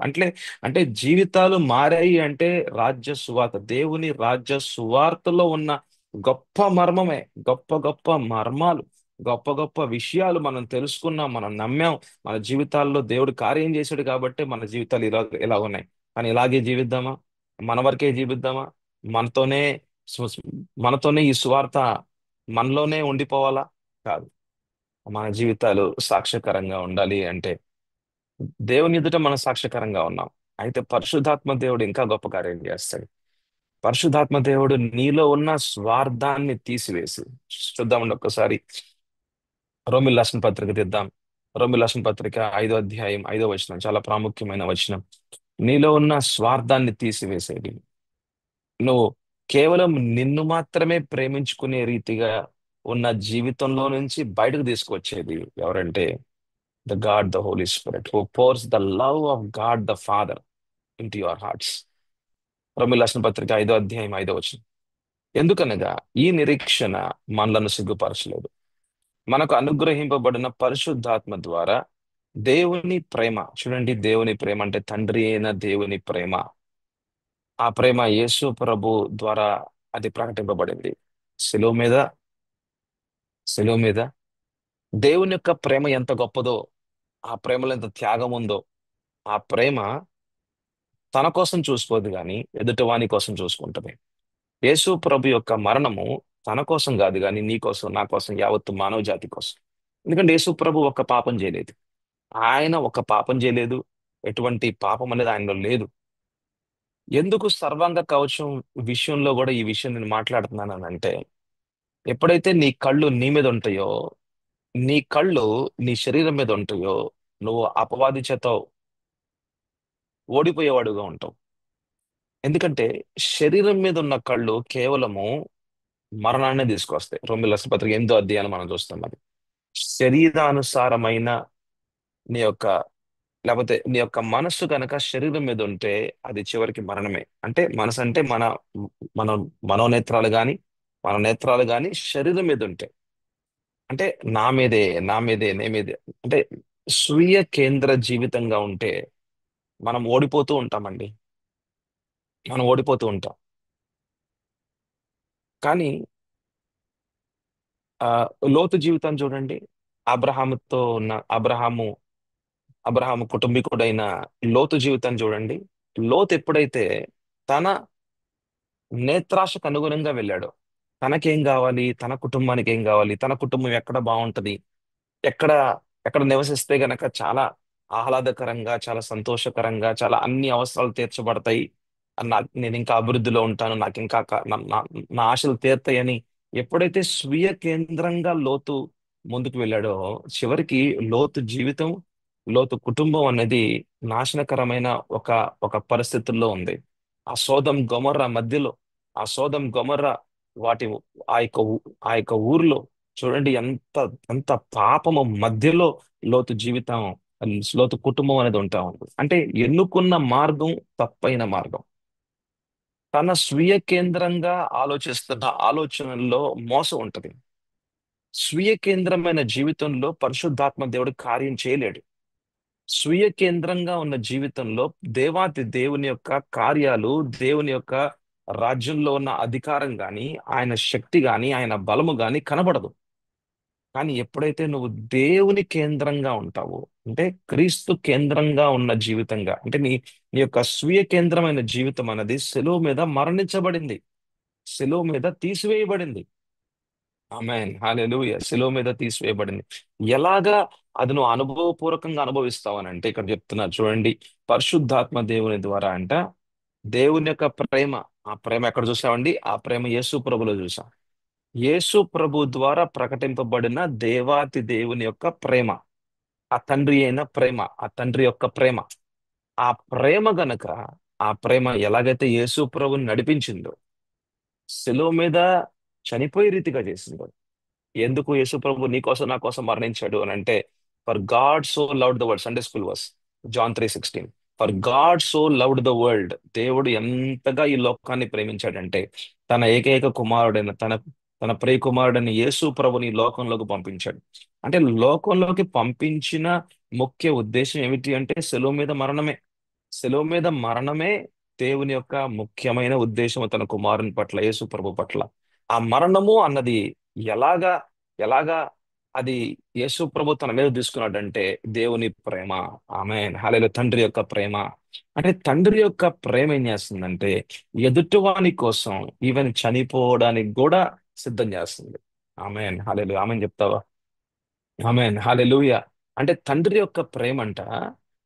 అంటే జీవితాలు మారాయి అంటే రాజ్య సువార్త, దేవుని రాజ్య సువార్తలో ఉన్న గొప్ప మర్మమే, గొప్ప గొప్ప మర్మాలు, గొప్ప గొప్ప విషయాలు మనం తెలుసుకున్నాం, మనం నమ్మాం. మన జీవితాల్లో దేవుడు కార్యం చేశాడు కాబట్టి మన జీవితాలు ఇలా ఉన్నాయి. కానీ ఇలాగే జీవిద్దామా? మన వరకే జీవిద్దామా? మనతోనే సు- మనతోనే ఈ సువార్త మనలోనే ఉండిపోవాలా? కాదు. మన జీవితాలు సాక్ష్యకరంగా ఉండాలి అంటే దేవుని ఎదుట మనం సాక్ష్యకరంగా ఉన్నాం. అయితే పరిశుద్ధాత్మ దేవుడు ఇంకా గొప్ప కార్యం చేస్తాడు. పరిశుద్ధాత్మ దేవుడు నీలో ఉన్న స్వార్థాన్ని తీసివేసి, చూద్దామండి ఒక్కసారి రోమిల్ రాసిన పత్రిక తీద్దాం. రోమిల్ రాసిన పత్రిక 5వ అధ్యాయం 5వ వచనం చాలా ప్రాముఖ్యమైన వచనం. నీలో ఉన్న స్వార్థాన్ని తీసివేసేది, నువ్వు కేవలం నిన్ను మాత్రమే ప్రేమించుకునే రీతిగా ఉన్న జీవితంలో నుంచి బయటకు తీసుకొచ్చేది ఎవరంటే the holy spirit who pours the love of God the father into your hearts. రోమీయుల రాసిన పత్రిక 5వ అధ్యాయం 5వ వచనం. ఎందుకనగా ఈ నిరీక్షణ మనలను సిగ్గుపరచలేదు, మనకు అనుగ్రహింపబడిన పరిశుద్ధాత్మ ద్వారా దేవుని ప్రేమ. చూడండి, దేవుని ప్రేమ అంటే తండ్రి అయిన దేవుని ప్రేమ. ఆ ప్రేమ యేసు ప్రభు ద్వారా అది ప్రకటింపబడింది. శిలువ మీద శిలువ మీద దేవుని యొక్క ప్రేమ ఎంత గొప్పదో, ఆ ప్రేమలో ఎంత త్యాగం ఉందో, ఆ ప్రేమ తన కోసం చూసుకోదు కానీ ఎదుటివాని కోసం చూసుకుంటది. యేసు ప్రభు యొక్క మరణము తన కోసం కాదు కానీ నీ కోసం, నా కోసం, యావత్తు మానవ జాతి కోసం. ఎందుకంటే యేసు ప్రభు ఒక్క పాపం చేయలేదు. ఆయన ఒక పాపం చేయలేదు. ఎటువంటి పాపం అనేది ఆయనలో లేదు. ఎందుకు సర్వాంగ కవచం విషయంలో కూడా ఈ విషయం నేను మాట్లాడుతున్నాను అంటే, ఎప్పుడైతే నీ కళ్ళు నీ మీద ఉంటాయో, నీ కళ్ళు నీ శరీరం మీద ఉంటాయో, నువ్వు అపవాది చేత ఓడిపోయేవాడుగా ఉంటావు. ఎందుకంటే శరీరం మీద ఉన్న కళ్ళు కేవలము మరణాన్ని తీసుకొస్తాయి. రోమిల రాసిన పత్రిక 8వ అధ్యాయాన్ని మనం చూస్తాం. అది శరీరానుసారమైన నీ యొక్క, లేకపోతే నీ యొక్క మనస్సు కనుక శరీరం మీద ఉంటే అది చివరికి మరణమే. అంటే మనసు అంటే మన మనోనేత్రాలు గాని, మన నేత్రాలు గాని శరీరం మీద ఉంటాయి. అంటే నా మీదే, నా మీదే, నే మీదే, అంటే స్వీయ కేంద్ర జీవితంగా ఉంటే మనం ఓడిపోతూ ఉంటామండి. మనం ఓడిపోతూ ఉంటాం. కానీ ఆ లోతు జీవితాన్ని చూడండి. అబ్రహాముతో ఉన్న అబ్రహాము కుటుంబీకుడైన లోతు జీవితాన్ని చూడండి. లోతు ఎప్పుడైతే తన నేత్రాశకు అనుగుణంగా వెళ్ళాడో, తనకేం కావాలి, తన కుటుంబానికి ఏం కావాలి, తన కుటుంబం ఎక్కడ బాగుంటది, ఎక్కడ ఎక్కడ నివసిస్తే గనక చాలా ఆహ్లాదకరంగా, చాలా సంతోషకరంగా, చాలా అన్ని అవసరాలు తీర్చబడతాయి, నేను ఇంకా అభివృద్ధిలో ఉంటాను, నాకు ఇంకా నా ఆశలు తీర్తాయని ఎప్పుడైతే స్వీయ కేంద్రంగా లోతు ముందుకు వెళ్ళాడో, చివరికి లోతు జీవితం, లోతు కుటుంబం అనేది నాశనకరమైన ఒక ఒక పరిస్థితుల్లో ఉంది. ఆ సోదం గొమొర్రా మధ్యలో, ఆ సోదం గొమొర్రా వాటి ఆ యొక్క ఆ యొక్క ఊర్లో చూడండి ఎంత ఎంత పాపము మధ్యలో లోతు జీవితం, లోతు కుటుంబం అనేది ఉంటా ఉంది. అంటే ఎన్నుకున్న మార్గం తప్పైన మార్గం. తన స్వీయ కేంద్రంగా ఆలోచిస్తున్న ఆలోచనల్లో మోసం ఉంటది. స్వీయ కేంద్రమైన జీవితంలో పరిశుద్ధాత్మ దేవుడు కార్యం చేయలేడు. స్వీయ కేంద్రంగా ఉన్న జీవితంలో దేవాతి దేవుని యొక్క కార్యాలు, దేవుని యొక్క రాజ్యంలో ఉన్న అధికారం గాని, ఆయన శక్తి గాని, ఆయన బలము గాని కనబడదు. కానీ ఎప్పుడైతే నువ్వు దేవుని కేంద్రంగా ఉంటావో, అంటే క్రీస్తు కేంద్రంగా ఉన్న జీవితంగా, అంటే నీ యొక్క స్వీయ కేంద్రమైన జీవితం అనేది సెలువు మీద మరణించబడింది, సెలువు మీద తీసివేయబడింది. ఆమేన్, హల్లెలూయా. శిలువ మీద తీసివేయబడింది. ఎలాగా అది నువ్వు అనుభవపూర్వకంగా అనుభవిస్తావనంటే ఇక్కడ చెప్తున్నా చూడండి. పరిశుద్ధాత్మ దేవుని ద్వారా అంట, దేవుని యొక్క ప్రేమ, ఆ ప్రేమ ఎక్కడ చూసామండి? ఆ ప్రేమ యేసు ప్రభులో చూసాం. యేసు ప్రభు ద్వారా ప్రకటింపబడిన దేవాతి దేవుని యొక్క ప్రేమ, ఆ తండ్రి అయిన ప్రేమ, ఆ తండ్రి యొక్క ప్రేమ, ఆ ప్రేమ గనక, ఆ ప్రేమ ఎలాగైతే యేసు ప్రభుని నడిపించిందో, శిలువ మీద చనిపోయే రీతిగా చేసిందో. ఎందుకు యేసుప్రభు నీ కోసం, నా కోసం మరణించాడు అని అంటే, for God so loved the world. Sunday school verse, John 3:16. For God so loved the world. దేవుడు ఎంతగా ఈ లోకాన్ని ప్రేమించాడంటే తన ఏకైక కుమారుడైన తన ప్రియ కుమారుడైన యేసు ప్రభుని ఈ లోకంలోకి పంపించాడు. అంటే లోకంలోకి పంపించిన ముఖ్య ఉద్దేశం ఏమిటి అంటే సెలువు మీద మరణమే. సెలువు మీద మరణమే దేవుని యొక్క ముఖ్యమైన ఉద్దేశం తన కుమారుని పట్ల, యేసు ప్రభు పట్ల. ఆ మరణము అన్నది ఎలాగా ఎలాగా అది యేసు ప్రభు తన మీద తీసుకున్నాడంటే దేవుని ప్రేమ. ఆమేన్, హల్లెలూయా. తండ్రి యొక్క ప్రేమ, అంటే తండ్రి యొక్క ప్రేమ ఏం చేస్తుందంటే ఎదుటివాని కోసం ఈవెన్ చనిపోవడానికి కూడా సిద్ధం చేస్తుంది. ఆమేన్, హల్లెలూయా. ఆమేన్ చెప్తావా? ఆమేన్, హల్లెలూయా. అంటే తండ్రి యొక్క ప్రేమ అంట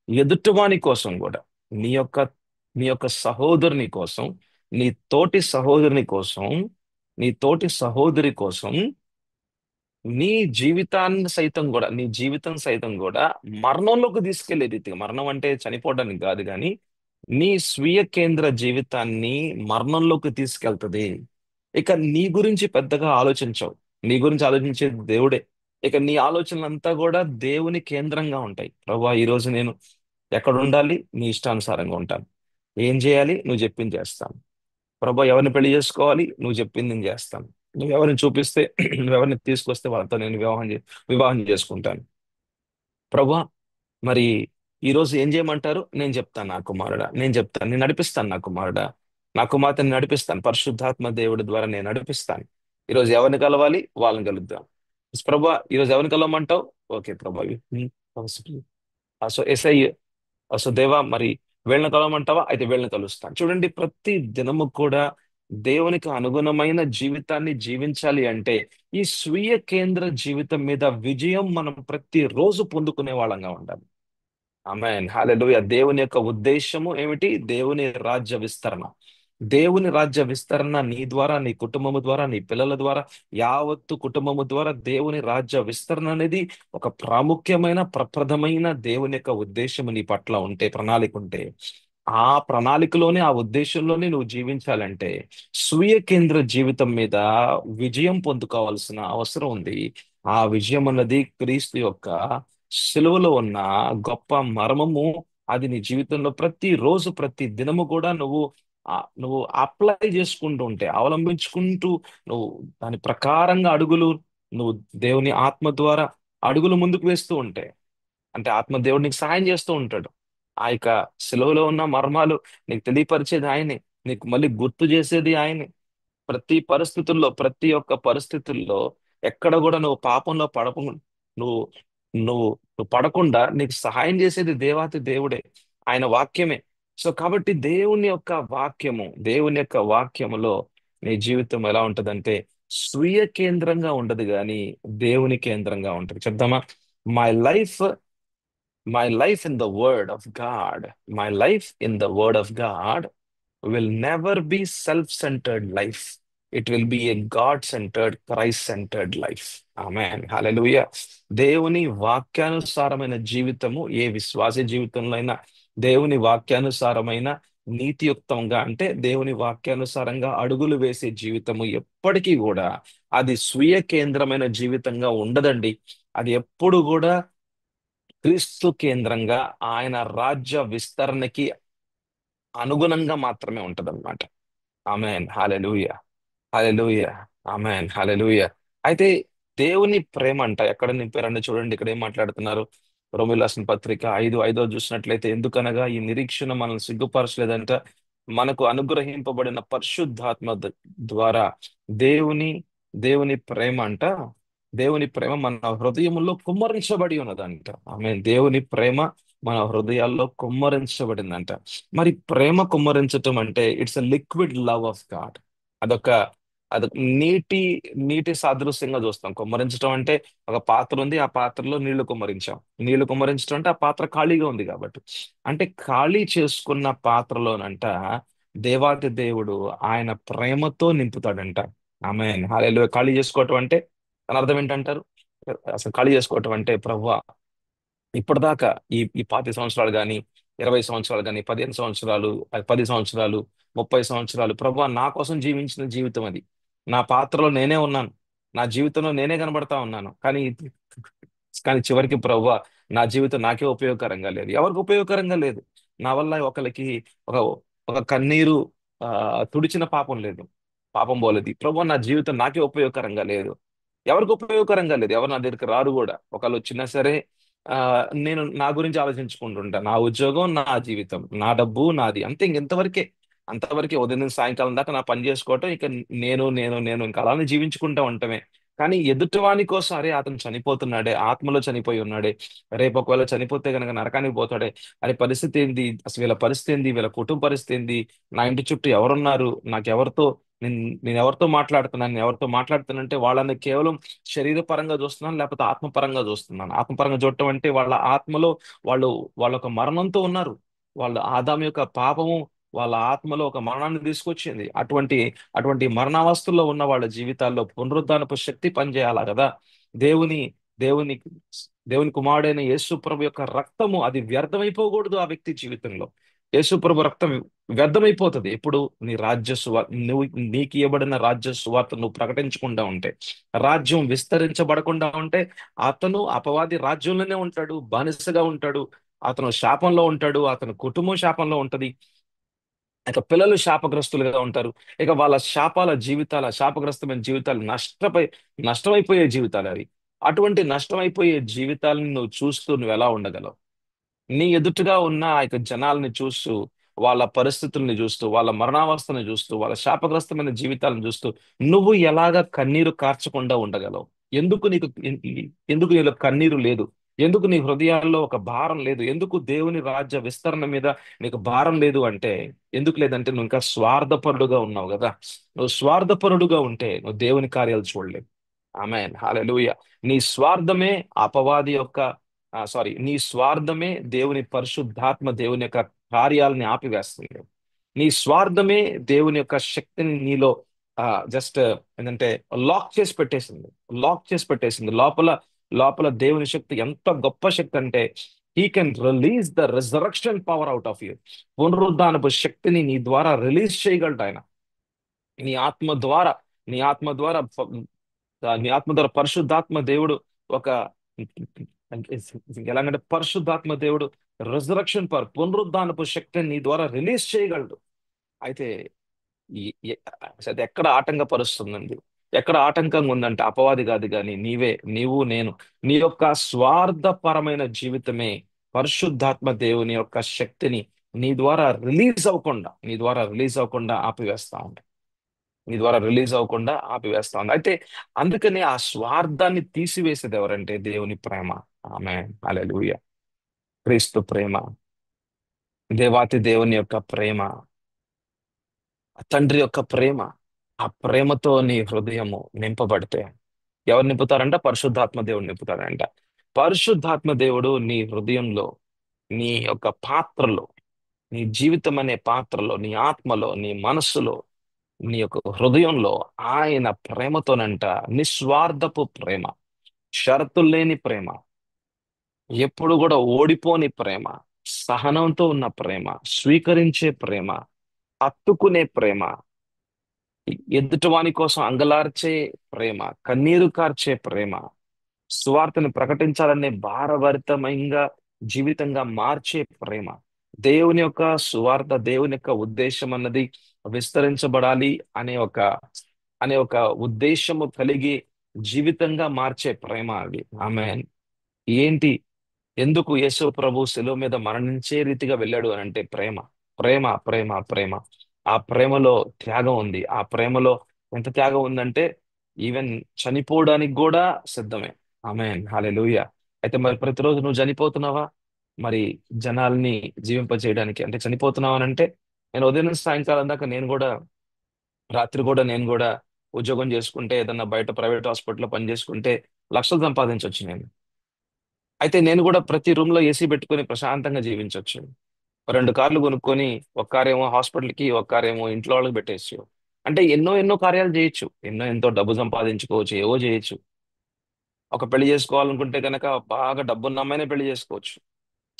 ఎదుటివాని కోసం కూడా, నీ యొక్క నీ యొక్క సహోదరుని కోసం, నీ తోటి సహోదరుని కోసం, నీ తోటి సహోదరి కోసం నీ జీవితాన్ని సైతం కూడా, నీ జీవితం సైతం కూడా మరణంలోకి తీసుకెళ్లే రీతిగా, మరణం అంటే చనిపోవడానికి కాదు కానీ నీ స్వీయ కేంద్ర జీవితాన్ని మరణంలోకి తీసుకెళ్తది. ఇక నీ గురించి పెద్దగా ఆలోచించవు. నీ గురించి ఆలోచించేది దేవుడే. ఇక నీ ఆలోచనలంతా కూడా దేవుని కేంద్రంగా ఉంటాయి. ప్రభువా, ఈ రోజు నేను ఎక్కడ ఉండాలి? నీ ఇష్టానుసారంగా ఉంటాను. ఏం చేయాలి? నువ్వు చెప్పింది చేస్తాను. ప్రభా, ఎవరిని పెళ్లి చేసుకోవాలి? నువ్వు చెప్పింది నేను చేస్తాను. నువ్వు ఎవరిని చూపిస్తే, నువ్వు ఎవరిని తీసుకొస్తే వాళ్ళతో నేను వివాహం చేసుకుంటాను. ప్రభా, మరి ఈ రోజు ఏం చేయమంటారు? నేను చెప్తాను నా కుమారుడా, నేను చెప్తాను, నేను నడిపిస్తాను నా కుమారుడా. నా కుమార్తెని నడిపిస్తాను, పరిశుద్ధాత్మ దేవుడి ద్వారా నేను నడిపిస్తాను. ఈరోజు ఎవరిని కలవాలి, వాళ్ళని కలుద్దాం. ప్రభా ఈరోజు ఎవరిని కలవమంటావు? ఓకే ప్రభా. సో ఎస్ఐ, సో దేవా మరి వీళ్ళని కలవమంటావా? అయితే వీళ్ళని కలుస్తాను. చూడండి, ప్రతి దినము కూడా దేవునికి అనుగుణమైన జీవితాన్ని జీవించాలి అంటే ఈ స్వీయ కేంద్ర జీవితం మీద విజయం మనం ప్రతిరోజు పొందుకునే వాళ్ళంగా ఉండాలి. ఆమేన్, హల్లెలూయా. దేవుని యొక్క ఉద్దేశము ఏమిటి? దేవుని రాజ్య విస్తరణ. దేవుని రాజ్య విస్తరణ నీ ద్వారా, నీ కుటుంబము ద్వారా, నీ పిల్లల ద్వారా, యావత్తు కుటుంబము ద్వారా దేవుని రాజ్య విస్తరణ అనేది ఒక ప్రాముఖ్యమైన ప్రప్రథమైన దేవుని యొక్క ఉద్దేశము నీ పట్ల ఉంటే, ప్రణాళిక ఉంటే, ఆ ప్రణాళికలోనే, ఆ ఉద్దేశంలోనే నువ్వు జీవించాలంటే స్వీయ కేంద్ర జీవితం మీద విజయం పొందుకోవాల్సిన అవసరం ఉంది. ఆ విజయం అన్నది క్రీస్తు యొక్క సిలువలో ఉన్న గొప్ప మర్మము. అది నీ జీవితంలో ప్రతి రోజు, ప్రతి దినము కూడా నువ్వు అప్లై చేసుకుంటూ ఉంటే, అవలంబించుకుంటూ, నువ్వు దాని ప్రకారంగా అడుగులు, నువ్వు దేవుని ఆత్మ ద్వారా అడుగులు ముందుకు వేస్తూ ఉంటే, అంటే ఆత్మ దేవుడు నీకు సహాయం చేస్తూ ఉంటాడు. ఆ యొక్క సిలువలో ఉన్న మర్మాలు నీకు తెలియపరిచేది ఆయనే, నీకు మళ్ళీ గుర్తు చేసేది ఆయనే. ప్రతి పరిస్థితుల్లో, ప్రతి ఒక్క పరిస్థితుల్లో ఎక్కడ కూడా నువ్వు పాపంలో నువ్వు నువ్వు పడకుండా నీకు సహాయం చేసేది దేవాతి దేవుడే, ఆయన వాక్యమే. సో కాబట్టి దేవుని యొక్క వాక్యములో నీ జీవితం ఎలా ఉంటదంటే స్వీయ కేంద్రంగా ఉండదు గాని దేవుని కేంద్రంగా ఉంటది. చెప్దామా? My life my life in the word of God, my life in the word of God will never be self-centered life. It will be a God-centered, Christ-centered life. ఆమేన్, హల్లెలూయా. దేవుని వాక్యానుసారమైన జీవితము ఏ విశ్వాస జీవితంలో అయినా, దేవుని వాక్యానుసారమైన నీతియుక్తంగా అంటే దేవుని వాక్యానుసారంగా అడుగులు వేసే జీవితము ఎప్పటికీ కూడా అది స్వీయ కేంద్రమైన జీవితంగా ఉండదండి. అది ఎప్పుడు కూడా క్రీస్తు కేంద్రంగా, ఆయన రాజ్య విస్తరణకి అనుగుణంగా మాత్రమే ఉంటదన్నమాట. ఆమెన్, హల్లెలూయా. హల్లెలూయా. Amen, hallelujah. అయితే దేవుని ప్రేమ అంట ఎక్కడ నింపారంటే చూడండి, ఇక్కడ ఏం మాట్లాడుతున్నారు? రోమీయులకు రాసిన పత్రిక 5:5 చూసినట్లయితే, ఎందుకనగా ఈ నిరీక్షణ మనల్ని సిగ్గుపరచలేదంట, మనకు అనుగ్రహింపబడిన పరిశుద్ధాత్మ ద్వారా దేవుని దేవుని ప్రేమ అంట, దేవుని ప్రేమ మన హృదయములో కుమ్మరించబడి ఉన్నదంట. ఆమె దేవుని ప్రేమ మన హృదయాల్లో కుమ్మరించబడిందంట. మరి ప్రేమ కుమ్మరించటం అంటే it's a liquid love of God. అదొక అదొక నీటి నీటి సాదృశ్యంగా చూస్తాం. కుమ్మరించడం అంటే ఒక పాత్ర ఉంది, ఆ పాత్రలో నీళ్లు కుమ్మరించాం. నీళ్లు కుమ్మరించడం అంటే ఆ పాత్ర ఖాళీగా ఉంది కాబట్టి. అంటే ఖాళీ చేసుకున్న పాత్రలోనంట దేవాతి దేవుడు ఆయన ప్రేమతో నింపుతాడంట. ఆమె హల్లెలూయా. ఖాళీ చేసుకోవటం అంటే దాని అర్థం ఏంటంటారు? అసలు ఖాళీ చేసుకోవటం అంటే, ప్రభువా ఇప్పటిదాకా ఈ 25 సంవత్సరాలు కానీ, 20 సంవత్సరాలు కానీ, 15 సంవత్సరాలు, 10 సంవత్సరాలు, 30 సంవత్సరాలు, ప్రభు నా కోసం జీవించిన జీవితం అది. నా పాత్రలో నేనే ఉన్నాను, నా జీవితంలో నేనే కనబడతా ఉన్నాను. కానీ కానీ చివరికి ప్రభు నా జీవితం నాకే ఉపయోగకరంగా లేదు, ఎవరికి ఉపయోగకరంగా లేదు. నా వల్ల ఒకరికి ఒక ఒక కన్నీరు తుడిచిన పాపం లేదు, పాపం పోలేదు. ప్రభు నా జీవితం నాకే ఉపయోగకరంగా లేదు, ఎవరికి ఉపయోగకరంగా లేదు. ఎవరు నా దగ్గరికి రారు కూడా. ఒకళ్ళు వచ్చినా సరే ఆ నేను నా గురించి ఆలోచించుకుంటుంటా. నా ఉద్యోగం, నా జీవితం, నా డబ్బు నాది, అంతే. ఇంకెంతవరకే, అంతవరకే. ఉదయం నుంచి సాయంకాలం దాకా నా పని చేసుకోవటం, ఇక నేను ఇంకా అలానే జీవించుకుంటా ఉండటమే. కానీ ఎదుటివాని కోసం, అరే అతను చనిపోతున్నాడే, ఆత్మలో చనిపోయి ఉన్నాడే, రేపు ఒకవేళ చనిపోతే గనక నరకానికి పోతాడే, అరే పరిస్థితి ఏంది, అసలు వీళ్ళ పరిస్థితి ఏంది, వీళ్ళ కుటుంబ పరిస్థితి ఏంది, నా ఇంటి చుట్టూ ఎవరున్నారు, నాకెవరితో నేను నేను ఎవరితో మాట్లాడుతున్నాను, నేను ఎవరితో మాట్లాడుతానంటే వాళ్ళని కేవలం శరీరపరంగా చూస్తున్నాను, లేకపోతే ఆత్మపరంగా చూస్తున్నాను. ఆత్మపరంగా చూడటం అంటే వాళ్ళ ఆత్మలో వాళ్ళు వాళ్ళ ఒక మరణంతో ఉన్నారు. వాళ్ళ ఆదాము యొక్క పాపము వాళ్ళ ఆత్మలో ఒక మరణాన్ని తీసుకొచ్చింది. అటువంటి మరణావస్థల్లో ఉన్న వాళ్ళ జీవితాల్లో పునరుద్ధానపు శక్తి పనిచేయాలా కదా. దేవుని దేవుని దేవుని కుమారుడైన యేసు ప్రభు యొక్క రక్తము అది వ్యర్థమైపోకూడదు ఆ వ్యక్తి జీవితంలో. యేసు ప్రభు రక్తం వ్యర్థమైపోతుంది ఎప్పుడు నీ నువ్వు నీకు ఇవ్వబడిన రాజ్య సువార్త నువ్వు ప్రకటించకుండా ఉంటే, రాజ్యం విస్తరించబడకుండా ఉంటే, అతను అపవాది రాజ్యంలోనే ఉంటాడు, బానిసగా ఉంటాడు, అతను శాపంలో ఉంటాడు, అతని కుటుంబం శాపంలో ఉంటది, ఇక పిల్లలు శాపగ్రస్తులుగా ఉంటారు. ఇక వాళ్ళ శాపగ్రస్తమైన జీవితాలు నష్టమైపోయే జీవితాలు అవి. అటువంటి నష్టమైపోయే జీవితాలను నువ్వు చూస్తూ నువ్వు ఎలా ఉండగలవు? నీ ఎదుటగా ఉన్న ఆ యొక్క జనాల్ని చూస్తూ వాళ్ళ పరిస్థితుల్ని చూస్తూ, వాళ్ళ మరణావస్థను చూస్తూ, వాళ్ళ శాపగ్రస్తమైన జీవితాలను చూస్తూ నువ్వు ఎలాగ కన్నీరు కార్చకుండా ఉండగలవు? ఎందుకు నీకు ఎందుకు నీలో కన్నీరు లేదు? ఎందుకు నీ హృదయాల్లో ఒక భారం లేదు? ఎందుకు దేవుని రాజ్య విస్తరణ మీద నీకు భారం లేదు అంటే, ఎందుకు లేదంటే నువ్వు ఇంకా స్వార్థపరుడుగా ఉన్నావు కదా. నువ్వు స్వార్థపరుడుగా ఉంటే నువ్వు దేవుని కార్యాలు చూడలేవు. ఆమేన్, హల్లెలూయా. నీ స్వార్థమే అపవాది యొక్క నీ స్వార్థమే దేవుని పరిశుద్ధాత్మ దేవుని యొక్క కార్యాలని ఆపివేస్తుంది. నీ స్వార్థమే దేవుని యొక్క శక్తిని నీలో జస్ట్ ఏంటంటే లాక్ చేసి పెట్టేసింది. లాక్ చేసి పెట్టేసింది లోపల. లోపల దేవుని శక్తి ఎంత గొప్ప శక్తి అంటే, he can release the resurrection power out of you. పునరుద్ధానపు శక్తిని నీ ద్వారా రిలీజ్ చేయగలడు ఆయన. నీ ఆత్మ ద్వారా నీ ఆత్మ ద్వారా నీ ఆత్మ ద్వారా పరిశుద్ధాత్మ దేవుడు ఒక ఎలాగంటే పరిశుద్ధాత్మ దేవుడు రిజరక్షన్ పవర్, పునరుద్ధానపు శక్తిని నీ ద్వారా రిలీజ్ చేయగలడు. అయితే ఈ- ఈ- అది ఎక్కడ ఆటంకపరుస్తుందండి? ఎక్కడ ఆటంకంగా ఉందంటే అపవాది కాదు, కానీ నీవు నేను నీ యొక్క స్వార్థపరమైన జీవితమే పరిశుద్ధాత్మ దేవుని యొక్క శక్తిని నీ ద్వారా రిలీజ్ అవ్వకుండా ఆపివేస్తా ఉంది. నీ ద్వారా రిలీజ్ అవ్వకుండా ఆపివేస్తా ఉంది. అయితే అందుకని ఆ స్వార్థాన్ని తీసివేసేది ఎవరంటే దేవుని ప్రేమ. ఆమేన్, హల్లెలూయా. క్రీస్తు ప్రేమ, దేవాతి దేవుని యొక్క ప్రేమ, తండ్రి యొక్క ప్రేమ. ఆ ప్రేమతో నీ హృదయము నింపబడితే ఎవరు నింపుతారంట? పరిశుద్ధాత్మ దేవుడు నింపుతాడంట. పరిశుద్ధాత్మ దేవుడు నీ హృదయంలో, నీ యొక్క పాత్రలో, నీ జీవితం అనే పాత్రలో, నీ ఆత్మలో, నీ మనస్సులో, నీ యొక్క హృదయంలో ఆయన ప్రేమతోనంట, నిస్వార్థపు ప్రేమ, షరతులు లేని ప్రేమ, ఎప్పుడు కూడా ఓడిపోని ప్రేమ, సహనంతో ఉన్న ప్రేమ, స్వీకరించే ప్రేమ, హత్తుకునే ప్రేమ, ఎదుటివాని కోసం అంగలార్చే ప్రేమ, కన్నీరు కార్చే ప్రేమ, సువార్తను ప్రకటించాలనే భారభరితమైన జీవితంగా మార్చే ప్రేమ. దేవుని యొక్క సువార్త, దేవుని యొక్క ఉద్దేశం అన్నది విస్తరించబడాలి అనే ఒక ఉద్దేశము కలిగి జీవితంగా మార్చే ప్రేమ అది. ఆమె ఏంటి? ఎందుకు యేసు ప్రభు శిలువ మీద మరణించే రీతిగా వెళ్ళాడు అని అంటే ప్రేమ. ప్రేమ, ప్రేమ, ప్రేమ. ఆ ప్రేమలో త్యాగం ఉంది. ఆ ప్రేమలో ఎంత త్యాగం ఉందంటే ఈవెన్ చనిపోవడానికి కూడా సిద్ధమే. ఆమేన్, హల్లెలూయా. అయితే మరి ప్రతిరోజు నువ్వు చనిపోతున్నావా? మరి జనాల్ని జీవింపజేయడానికి అంటే చనిపోతున్నావా అని అంటే, నేను ఉదయం నుంచి సాయంకాలం దాకా రాత్రి కూడా నేను కూడా ఉద్యోగం చేసుకుంటే, ఏదన్నా బయట ప్రైవేట్ హాస్పిటల్లో పని చేసుకుంటే లక్షలు సంపాదించవచ్చు నేను. అయితే నేను కూడా ప్రతి రూమ్ లో ఏసీ పెట్టుకొని ప్రశాంతంగా జీవించవచ్చు. రెండు కార్లు కొనుక్కొని, ఒక కారేమో హాస్పిటల్కి, ఒక కారేమో ఇంట్లో వాళ్ళకి పెట్టేయచ్చు. అంటే ఎన్నో ఎన్నో కార్యాలు చేయొచ్చు. ఎంతో డబ్బు సంపాదించుకోవచ్చు, ఏవో చేయొచ్చు. ఒక పెళ్లి చేసుకోవాలనుకుంటే కనుక బాగా డబ్బున్న అమ్మాయినే పెళ్లి చేసుకోవచ్చు.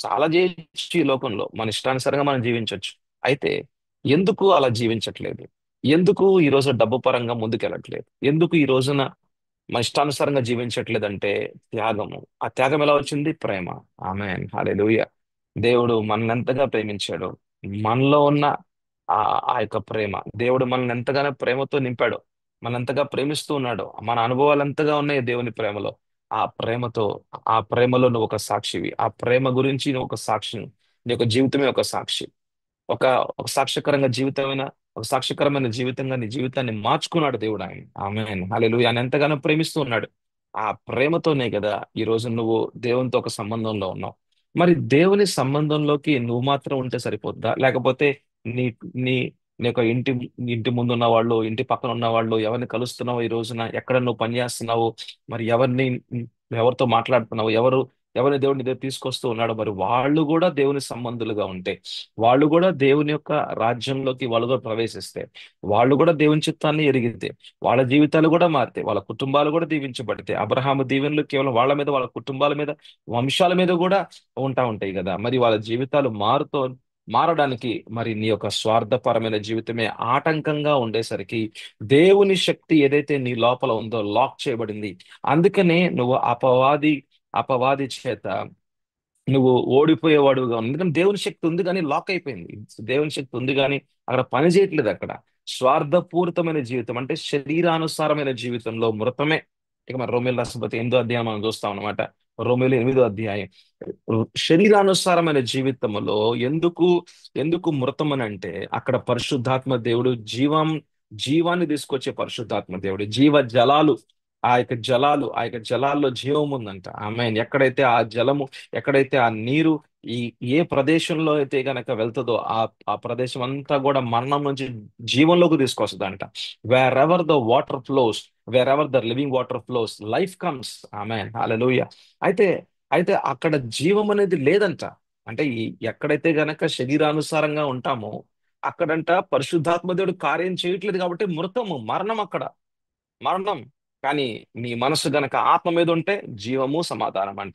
చాలా చేయొచ్చు ఈ లోకంలో. మన ఇష్టానుసారంగా మనం జీవించవచ్చు. అయితే ఎందుకు అలా జీవించట్లేదు? ఎందుకు ఈ రోజు డబ్బు పరంగా ముందుకెళ్ళట్లేదు? ఎందుకు ఈ రోజున మన ఇష్టానుసారంగా జీవించట్లేదంటే త్యాగము. ఆ త్యాగం ఎలా వచ్చింది? ప్రేమ. ఆమేన్, హల్లెలూయా. దేవుడు మనల్ని ఎంతగా ప్రేమించాడు. మనలో ఉన్న ఆ ఆ యొక్క ప్రేమ, దేవుడు మనల్ని ఎంతగానో ప్రేమతో నింపాడు. మన ఎంతగా ప్రేమిస్తూ ఉన్నాడు. మన అనుభవాలు ఎంతగా ఉన్నాయి దేవుని ప్రేమలో. ఆ ప్రేమతో ఆ ప్రేమలో నువ్వు ఒక సాక్షివి. ఆ ప్రేమ గురించి నువ్వు ఒక సాక్షిని. నీ యొక్క జీవితమే ఒక సాక్షి. ఒక ఒక సాక్ష్యకరంగా జీవితమైన ఒక సాక్ష్యకరమైన జీవితంగా నీ జీవితాన్ని మార్చుకున్నాడు దేవుడు ఆయన. ఆమేన్, హల్లెలూయా. ఆయన ఎంతగానో ప్రేమిస్తూ ఉన్నాడు. ఆ ప్రేమతోనే కదా ఈ రోజు నువ్వు దేవునితో ఒక సంబంధంలో ఉన్నావు. మరి దేవుని సంబంధంలోకి నువ్వు మాత్రం ఉంటే సరిపోద్దా? లేకపోతే నీ నీ నీ యొక్క ఇంటి ముందు ఉన్న వాళ్ళు, ఇంటి పక్కన ఉన్న వాళ్ళు, ఎవరిని కలుస్తున్నావు ఈ రోజున, ఎక్కడ నువ్వు పని చేస్తున్నావు, మరి ఎవరితో మాట్లాడుతున్నావు, ఎవరిని దేవుని దగ్గర తీసుకొస్తూ ఉన్నాడో, మరి వాళ్ళు కూడా దేవుని సంబంధులుగా ఉంటే, వాళ్ళు కూడా దేవుని యొక్క రాజ్యంలోకి వాళ్ళు కూడా ప్రవేశిస్తే, వాళ్ళు కూడా దేవుని చిత్తాన్ని ఎరిగితే, వాళ్ళ జీవితాలు కూడా మారితే, వాళ్ళ కుటుంబాలు కూడా దీవించబడితే, అబ్రహాము దీవెనలు కేవలం వాళ్ళ మీద, వాళ్ళ కుటుంబాల మీద, వంశాల మీద కూడా ఉంటాయి కదా. మరి వాళ్ళ జీవితాలు మారడానికి మరి నీ యొక్క స్వార్థపరమైన జీవితమే ఆటంకంగా ఉండేసరికి దేవుని శక్తి ఏదైతే నీ లోపల ఉందో లాక్ చేయబడింది. అందుకనే నువ్వు అపవాది చేత నువ్వు ఓడిపోయేవాడుగా ఉంది. ఎందుకంటే దేవుని శక్తి ఉంది కానీ లాక్ అయిపోయింది. దేవుని శక్తి ఉంది కానీ అక్కడ పని చేయట్లేదు. అక్కడ స్వార్థపూరితమైన జీవితం అంటే శరీరానుసారమైన జీవితంలో మృతమే. ఇక మన రోమిల్ రాష్ట్రపతి 8వ అధ్యాయం మనం చూస్తాం అనమాట. రోమిలో 8వ అధ్యాయం. శరీరానుసారమైన జీవితంలో ఎందుకు ఎందుకు మృతమనంటే అక్కడ పరిశుద్ధాత్మ దేవుడు జీవాన్ని తీసుకొచ్చే పరిశుద్ధాత్మ దేవుడు, జీవ జలాలు, ఆ యొక్క జలాల్లో జీవం ఉందంట. ఆమె ఎక్కడైతే ఆ జలము, ఎక్కడైతే ఆ నీరు, ఈ ఏ ప్రదేశంలో అయితే గనక వెళ్తుందో ఆ ప్రదేశం అంతా కూడా మరణం నుంచి జీవంలోకి తీసుకొస్తుందంట. Wherever the water flows, wherever the living water flows, life comes. Amen, hallelujah. అయితే అయితే అక్కడ జీవం అనేది లేదంట. అంటే ఎక్కడైతే గనక శరీరానుసారంగా ఉంటామో అక్కడంట పరిశుద్ధాత్మ దేవుడు కార్యం చేయట్లేదు కాబట్టి మృతము, మరణం అక్కడ, మరణం. కానీ నీ మనసు గనక ఆత్మ మీద ఉంటే జీవము, సమాధానం అంట.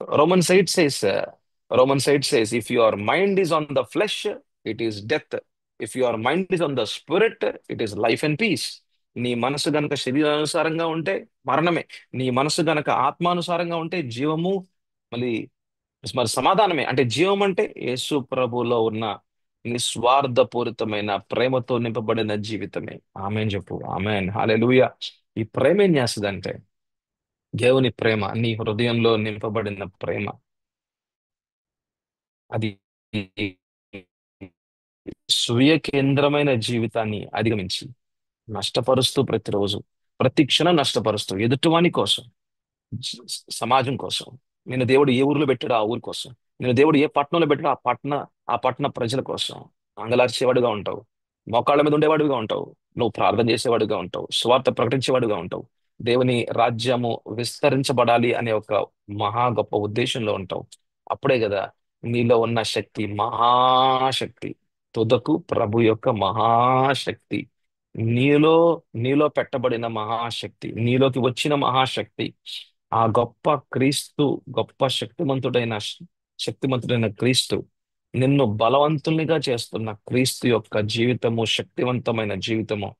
Romans 8 says, Romans 8 says, if your mind is on the flesh, it is death. If your mind is on the spirit, it is life and peace. నీ మనసు గనక శరీరానుసారంగా ఉంటే మరణమే, నీ మనసు గనక ఆత్మానుసారంగా ఉంటే జీవము, మళ్ళీ మరి సమాధానమే. అంటే జీవం అంటే యేసు ప్రభులో ఉన్న నిస్వార్థపూరితమైన ప్రేమతో నింపబడిన జీవితమే. ఆమెన్ చెప్పు, ఆమెన్, హల్లెలూయా. ఈ ప్రేమ ఏం చేస్తుందంటే, దేవుని ప్రేమ, నీ హృదయంలో నింపబడిన ప్రేమ, అది స్వీయ కేంద్రమైన జీవితాన్ని అధిగమించి నష్టపరుస్తూ, ప్రతిరోజు ప్రతి క్షణం నష్టపరుస్తూ ఎదుటివాని కోసం, సమాజం కోసం, నేను దేవుడు ఏ ఊర్లో పెట్టాడో ఆ ఊరి కోసం, నేను దేవుడు ఏ పట్టణంలో పెట్టాడో ఆ పట్టణ ప్రజల కోసం అంగలార్చేవాడుగా ఉంటావు, మోకాళ్ళ మీద ఉండేవాడుగా ఉంటావు, నువ్వు ప్రార్థన చేసేవాడుగా ఉంటావు, స్వార్థ ప్రకటించేవాడుగా ఉంటావు, దేవుని రాజ్యము విస్తరించబడాలి అనే ఒక మహా గొప్ప ఉద్దేశంలో ఉంటావు. అప్పుడే కదా నీలో ఉన్న శక్తి, మహాశక్తి, తుదకు ప్రభు యొక్క మహాశక్తి, నీలో నీలో పెట్టబడిన మహాశక్తి, నీలోకి వచ్చిన మహాశక్తి, ఆ గొప్ప క్రీస్తు, గొప్ప శక్తిమంతుడైన క్రీస్తు, నిన్ను బలవంతునిగా చేస్తున్న క్రీస్తు యొక్క జీవితము, శక్తివంతమైన జీవితము,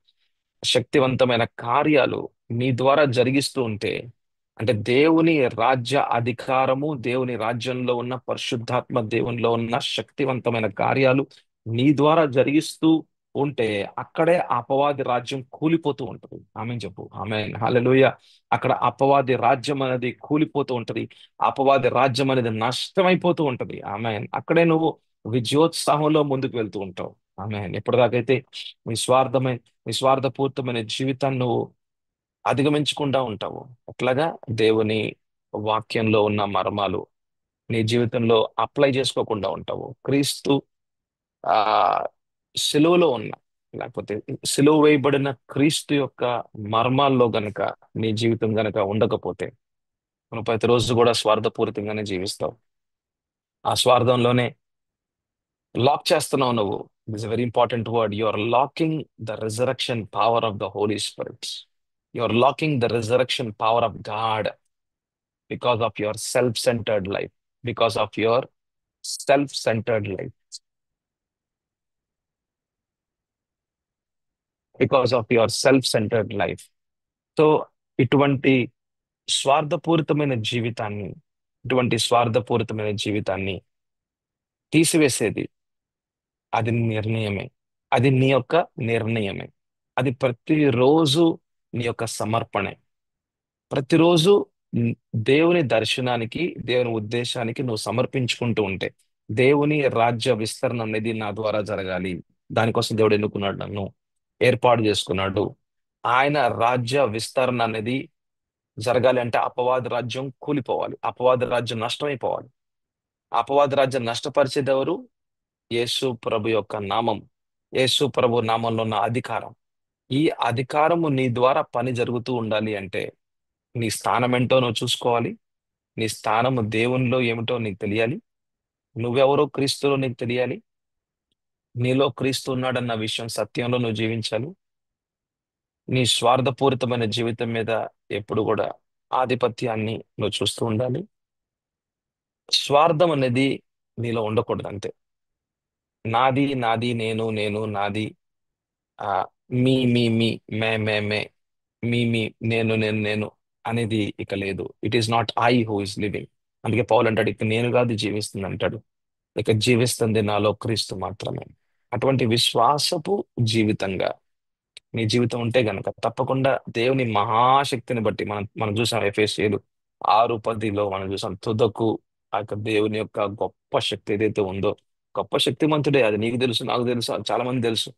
శక్తివంతమైన కార్యాలు నీ ద్వారా జరిగిస్తూ ఉంటే, అంటే దేవుని రాజ్య అధికారము, దేవుని రాజ్యంలో ఉన్న పరిశుద్ధాత్మ దేవునిలో ఉన్న శక్తివంతమైన కార్యాలు నీ ద్వారా జరిగిస్తూ ఉంటే, అక్కడే అపవాది రాజ్యం కూలిపోతూ ఉంటది. ఆమెన్ చెప్పు, ఆమెన్, హల్లెలూయా. అక్కడ అపవాది రాజ్యం అనేది కూలిపోతూ ఉంటది, అపవాది రాజ్యం అనేది నష్టమైపోతూ ఉంటది. ఆమెన్. అక్కడే నువ్వు విజయోత్సాహంలో ముందుకు వెళ్తూ ఉంటావు. ఆమెన్. ఎప్పటిదాకైతే నిస్వార్థమైన నిస్వార్థపూరితమైన జీవితాన్ని నువ్వు అధిగమించకుండా ఉంటావు, అట్లాగా దేవుని వాక్యంలో ఉన్న మర్మాలు నీ జీవితంలో అప్లై చేసుకోకుండా ఉంటావు. క్రీస్తు ఆ సిలువలో ఉన్న, లేకపోతే సిలువ వేయబడిన క్రీస్తు యొక్క మర్మాల్లో గనక నీ జీవితం గనక ఉండకపోతే, నువ్వు ప్రతిరోజు కూడా స్వార్థపూరితంగానే జీవిస్తావు. ఆ స్వార్థంలోనే లాక్ చేస్తున్నావు నువ్వు. It's very important word. You are locking the resurrection power of the holy spirit. You are locking the resurrection power of God because of your self centered life, because of your self centered life, because of your self centered life. So ఇటువంటి స్వార్థపూరితమైన జీవితాన్ని ఇటువంటి స్వార్థపూరితమైన జీవితాన్ని తీసివేసేది, అది నిర్ణయమే. అది నీ యొక్క నిర్ణయమే. అది ప్రతిరోజు నీ యొక్క సమర్పణే. ప్రతిరోజు న్- దేవుని దర్శనానికి, దేవుని ఉద్దేశానికి నువ్వు సమర్పించుకుంటూ ఉంటే, దేవుని రాజ్య విస్తరణ అనేది నా ద్వారా జరగాలి, దానికోసం దేవుడు ఎన్నుకున్నాడు, నన్ను ఏర్పాటు చేసుకున్నాడు. ఆయన రాజ్య విస్తరణ అనేది జరగాలి అంటే అపవాద రాజ్యం కూలిపోవాలి, అపవాద రాజ్యం నష్టమైపోవాలి. అపవాద రాజ్యం నష్టపరిచేది ఎవరు? యేసు ప్రభు యొక్క నామం, యేసు ప్రభు నామంలో ఉన్న అధికారం. ఈ అధికారము నీ ద్వారా పని జరుగుతూ ఉండాలి అంటే నీ స్థానం ఏంటో నువ్వు చూసుకోవాలి. నీ స్థానము దేవునిలో ఏమిటో నీకు తెలియాలి. నువ్వెవరో క్రీస్తులో నీకు తెలియాలి. నీలో క్రీస్తు ఉన్నాడన్న విషయం సత్యంలో నువ్వు జీవించాలి. నీ స్వార్థపూరితమైన జీవితం మీద ఎప్పుడు కూడా ఆధిపత్యాన్ని నువ్వు చూస్తూ ఉండాలి. స్వార్థం అనేది నీలో ఉండకూడదు అంతే. నాది నాది, నేను నేను, నాది, ఆ మీ మే, మీ నేను అనేది ఇక లేదు. It is not I who is living. అందుకే పౌలు అంటాడు, ఇక నేను కాదు జీవిస్తుంది అంటాడు, ఇక జీవిస్తుంది నాలో క్రీస్తు మాత్రమే. అటువంటి విశ్వాసపు జీవితంగా నీ జీవితం ఉంటే గనక తప్పకుండా దేవుని మహాశక్తిని బట్టి మనం మనం చూసాం ఎఫెసీయులు 6:10లో మనం చూసాం తుదకు ఆ యొక్క దేవుని యొక్క గొప్ప శక్తి ఏదైతే ఉందో, గొప్ప శక్తిమంతుడే. అది నీకు తెలుసు, నాకు తెలుసు, అది చాలా మంది తెలుసు.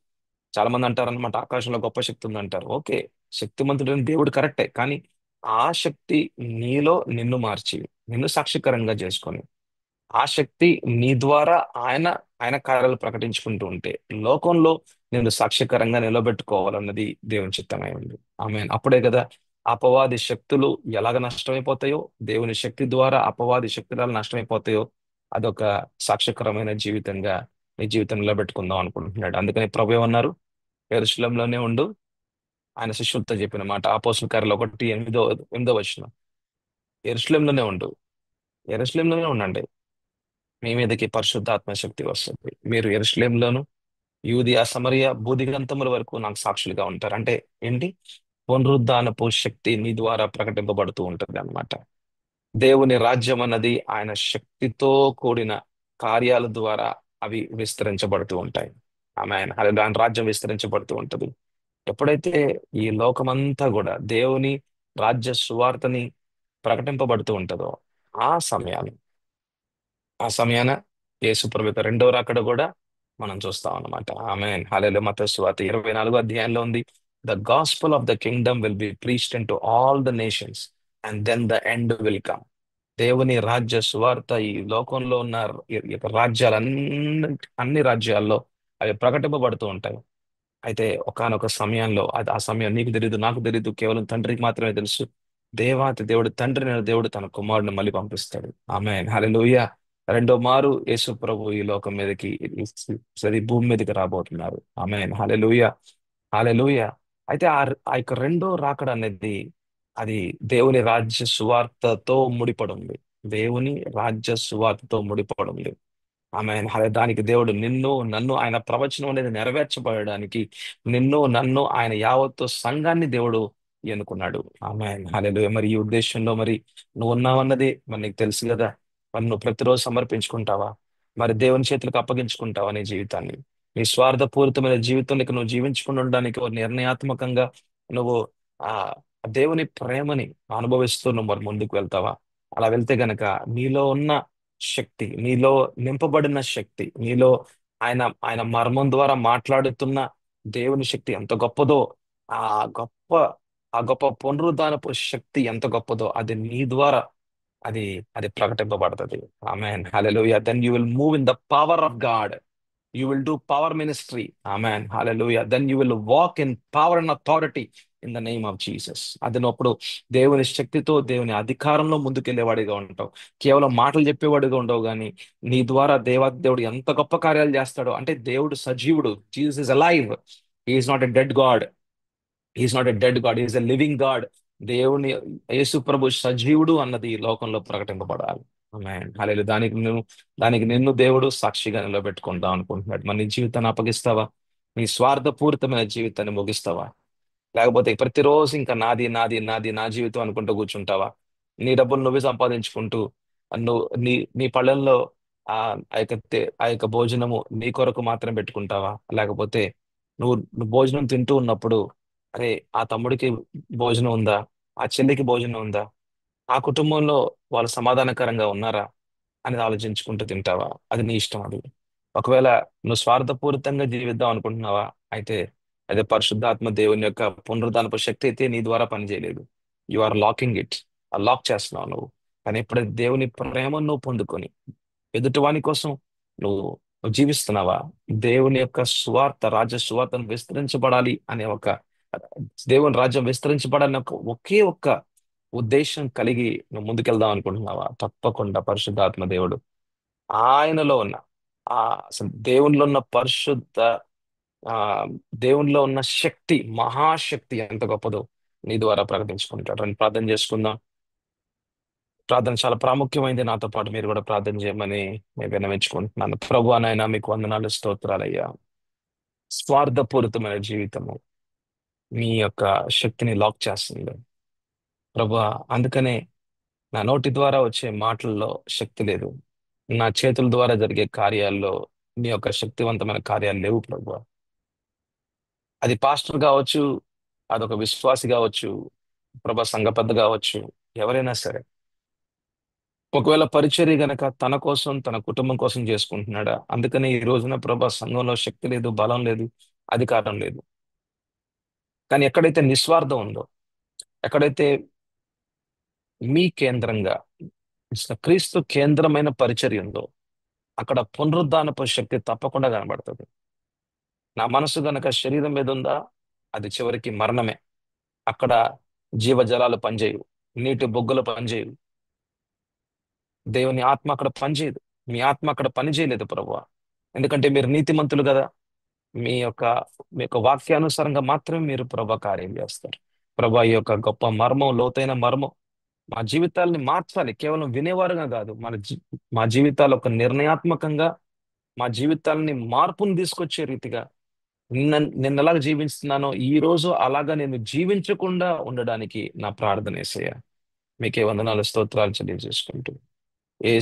చాలా మంది అంటారు అనమాట, ఆకాశంలో గొప్ప శక్తి ఉంది అంటారు. ఓకే, శక్తిమంతుడైన దేవుడు కరెక్టే. కానీ ఆ శక్తి నీలో నిన్ను మార్చి, నిన్ను సాక్షికరంగా చేసుకొని, ఆ శక్తి నీ ద్వారా ఆయన ఆయన కార్యాలు ప్రకటించుకుంటూ ఉంటే, లోకంలో నేను సాక్ష్యకరంగా నిలబెట్టుకోవాలన్నది దేవుని చిత్తమై ఉంది. ఆమె అప్పుడే కదా అపవాది శక్తులు ఎలాగ నష్టమైపోతాయో, దేవుని శక్తి ద్వారా అపవాది శక్తులు నష్టమైపోతాయో, అదొక సాక్ష్యకరమైన జీవితంగా నీ జీవితం నిలబెట్టుకుందాం అనుకుంటున్నాడు. అందుకని ప్రభు ఏమన్నారు? యెరూషలేములోనే ఉండు. ఆయన శిష్యులతో చెప్పిన మాట అపోస్తల కార్యాలు 1:8 వచనం. యెరూషలేములోనే ఉండు, యెరూషలేములోనే ఉండండి. మీ మీదకి పరిశుద్ధాత్మ శక్తి వస్తుంది. మీరు యెరూషలేములోను, యూదయ, సమరయ, భూదిగంతముల వరకు నాకు సాక్షులుగా ఉంటారు. అంటే ఏంటి? పునరుద్ధానపు శక్తి మీ ద్వారా ప్రకటింపబడుతూ ఉంటుంది అన్నమాట. దేవుని రాజ్యం అన్నది ఆయన శక్తితో కూడిన కార్యాల ద్వారా అవి విస్తరించబడుతూ ఉంటాయి. ఆయన రాజ్యం విస్తరించబడుతూ ఉంటుంది. ఎప్పుడైతే ఈ లోకమంతా కూడా దేవుని రాజ్య సువార్తని ప్రకటింపబడుతూ ఉంటుందో, ఆ సమయాన్ని ఆ సమయాన యేసు ప్రభు యొక్క రెండవ రాకడ కూడా మనం చూస్తాం అన్నమాట. ఆమేన్. హల్లెలూయా. మత్తయి సువార్త 24వ అధ్యాయంలో ఉంది, the gospel of the kingdom will be preached in to all the nations and then the end will come. దేవుని రాజ్య సువార్త ఈ లోకంలో ఉన్న ఈ యొక్క అన్ని రాజ్యాల్లో అవి ప్రకటింపబడుతూ ఉంటాయి. అయితే ఒకానొక సమయంలో, అది ఆ సమయం నీకు తెలియదు, నాకు తెలియదు, కేవలం తండ్రికి మాత్రమే తెలుసు. దేవాతి దేవుడు, తండ్రి అయిన దేవుడు తన కుమారుని మళ్ళీ పంపిస్తాడు. ఆమేన్. హల్లెలూయా. రెండో మారు యేసు ప్రభు ఈ లోకం మీదకి, సరి భూమి మీదకి రాబోతున్నారు. ఆమేన్. హల్లెలూయా. హల్లెలూయా. అయితే ఆ యొక్క రెండో రాకడ అనేది, అది దేవుని రాజ్య సువార్తతో ముడిపడి ఉంది. దేవుని రాజ్య సువార్తతో ముడిపడి ఉంది. ఆమె దానికి దేవుడు నిన్ను నన్ను, ఆయన ప్రవచనం అనేది నెరవేర్చబడడానికి నిన్ను నన్ను, ఆయన యావత్తు సంఘాన్ని దేవుడు ఎన్నుకున్నాడు. ఆమె హల్లెలూయా. మరి ఈ ఉద్దేశంలో మరి నువ్వు ఉన్నావన్నది మరి నీకు తెలుసు కదా. మరి నువ్వు ప్రతిరోజు సమర్పించుకుంటావా? మరి దేవుని చేతులకు అప్పగించుకుంటావా నీ జీవితాన్ని? నీ స్వార్థపూరితమైన జీవితంలో నువ్వు జీవించకుండా ఉండడానికి ఒక నిర్ణయాత్మకంగా నువ్వు ఆ దేవుని ప్రేమని అనుభవిస్తూ నువ్వు మరి ముందుకు వెళ్తావా? అలా వెళ్తే గనక నీలో ఉన్న శక్తి, నీలో నింపబడిన శక్తి, నీలో ఆయన ఆయన మర్మం ద్వారా మాట్లాడుతున్న దేవుని శక్తి ఎంత గొప్పదో, ఆ గొప్ప ఆ గొప్ప పునరుద్ధానపు శక్తి ఎంత గొప్పదో, అది నీ ద్వారా అది అది ప్రకటింపబడుతుంది. Amen. Hallelujah. Then you will move in the power of God. You will do power ministry. Amen. Hallelujah. Then you will walk in power and authority in the name of Jesus. అదినప్పుడు దేవుని శక్తితో, దేవుని అధికారంలో ముందుకెళ్లేవాడిగా ఉంటావు. కేవలం మాటలు చెప్పేవాడిగా ఉండవు, కానీ నీ ద్వారా దేవుడు ఎంత గొప్ప కార్యాలు చేస్తాడో. అంటే దేవుడు సజీవుడు. Jesus is alive. Is not a dead God. Is not a dead God, is a living God. దేవుని యేసు ప్రభు సజీవుడు అన్నది ఈ లోకంలో ప్రకటింపబడాలి. ఆమేన్. హల్లెలూయా. దానికి నిన్ను దేవుడు సాక్షిగా నిలబెట్టుకుంటాం అనుకుంటున్నాడు. మరి నీ జీవితాన్ని అప్పగిస్తావా? నీ స్వార్థపూరితమైన జీవితాన్ని ముగిస్తావా? లేకపోతే ప్రతిరోజు ఇంకా నాది నాది నాది నా జీవితం అనుకుంటూ కూర్చుంటావా? నీ డబ్బులు నువ్వే సంపాదించుకుంటూ, నువ్వు నీ నీ పళ్ళల్లో ఆ యొక్క భోజనము నీ కొరకు మాత్రం పెట్టుకుంటావా? లేకపోతే నువ్వు భోజనం తింటూ ఉన్నప్పుడు, అరే ఆ తమ్ముడికి భోజనం ఉందా, ఆ చెల్లికి భోజనం ఉందా, ఆ కుటుంబంలో వాళ్ళు సమాధానకరంగా ఉన్నారా అనేది ఆలోచించుకుంటూ తింటావా? అది నీ ఇష్టం. అది ఒకవేళ నువ్వు స్వార్థపూరితంగా జీవిద్దాం అనుకుంటున్నావా, అయితే అదే పరిశుద్ధాత్మ దేవుని యొక్క పునరుద్ధానపు శక్తి అయితే నీ ద్వారా పనిచేయలేదు. You are locking it. Lock చేస్తున్నావు నువ్వు. కానీ ఎప్పుడైతే దేవుని ప్రేమను నువ్వు పొందుకొని ఎదుటివాని కోసం నువ్వు నువ్వు జీవిస్తున్నావా, దేవుని యొక్క రాజ్య సువార్తను విస్తరించబడాలి అనే ఒక, దేవుని రాజ్యం విస్తరించబడాలని ఒకే ఒక్క ఉద్దేశం కలిగి నువ్వు ముందుకెళ్దాం అనుకుంటున్నావా, తప్పకుండా పరిశుద్ధాత్మ దేవుడు ఆయనలో ఉన్న ఆ అసలు దేవునిలో ఉన్న పరిశుద్ధ ఆ దేవునిలో ఉన్న శక్తి, మహాశక్తి ఎంత గొప్పదో నీ ద్వారా ప్రకటించుకుంటాడు. అని ప్రార్థన చేసుకుందాం. ప్రార్థన చాలా ప్రాముఖ్యమైనది. నాతో పాటు మీరు కూడా ప్రార్థన చేయమని నేను విన్నవించుకుంటున్నాను. ప్రభు నాయన మీకు వందనాలు, స్తోత్రాలయ్యా. స్వార్థపూరితమైన జీవితము మీ యొక్క శక్తిని లాక్ చేస్తుంది ప్రభు. అందుకనే నా నోటి ద్వారా వచ్చే మాటల్లో శక్తి లేదు, నా చేతుల ద్వారా జరిగే కార్యాల్లో నీ యొక్క శక్తివంతమైన కార్యాలు లేవు ప్రభు. అది పాస్టర్ కావచ్చు, అదొక విశ్వాసి కావచ్చు, ప్రభా సంఘ పెద్ద కావచ్చు, ఎవరైనా సరే ఒకవేళ పరిచర్య గనక తన కోసం తన కుటుంబం కోసం చేసుకుంటున్నాడా? అందుకని ఈ రోజున ప్రభా సంఘంలో శక్తి లేదు, బలం లేదు, అధికారం లేదు. కానీ ఎక్కడైతే నిస్వార్థం ఉందో, ఎక్కడైతే మీ కేంద్రంగా క్రీస్తు కేంద్రమైన పరిచర్య ఉందో, అక్కడ పునరుద్ధానపు శక్తి తప్పకుండా కనబడుతుంది. నా మనసు గనక శరీరం మీద ఉందా, అది చివరికి మరణమే. అక్కడ జీవజలాలు పనిచేయవు, నీటి బొగ్గులు పనిచేయవు, దేవుని ఆత్మ అక్కడ పనిచేయదు. మీ ఆత్మ అక్కడ పని చేయలేదు ప్రభువా. ఎందుకంటే మీరు నీతిమంతులు కదా. మీ యొక్క మీ యొక్క వాక్యానుసారంగా మాత్రమే మీరు ప్రభా కార్యం చేస్తారు. ప్రభా ఈ యొక్క గొప్ప మర్మం, లోతైన మర్మం మా జీవితాల్ని మార్చాలి. కేవలం వినేవారుగా కాదు, మా జీవితాలు ఒక నిర్ణయాత్మకంగా మా జీవితాలని మార్పును తీసుకొచ్చే రీతిగా నిన్న ఎలాగ జీవిస్తున్నానో ఈ రోజు అలాగా నేను జీవించకుండా ఉండడానికి నా ప్రార్థన యేసయ్య. మీకే వందనాలు స్తోత్రాలు తెలియజేసుకుంటూ ఏ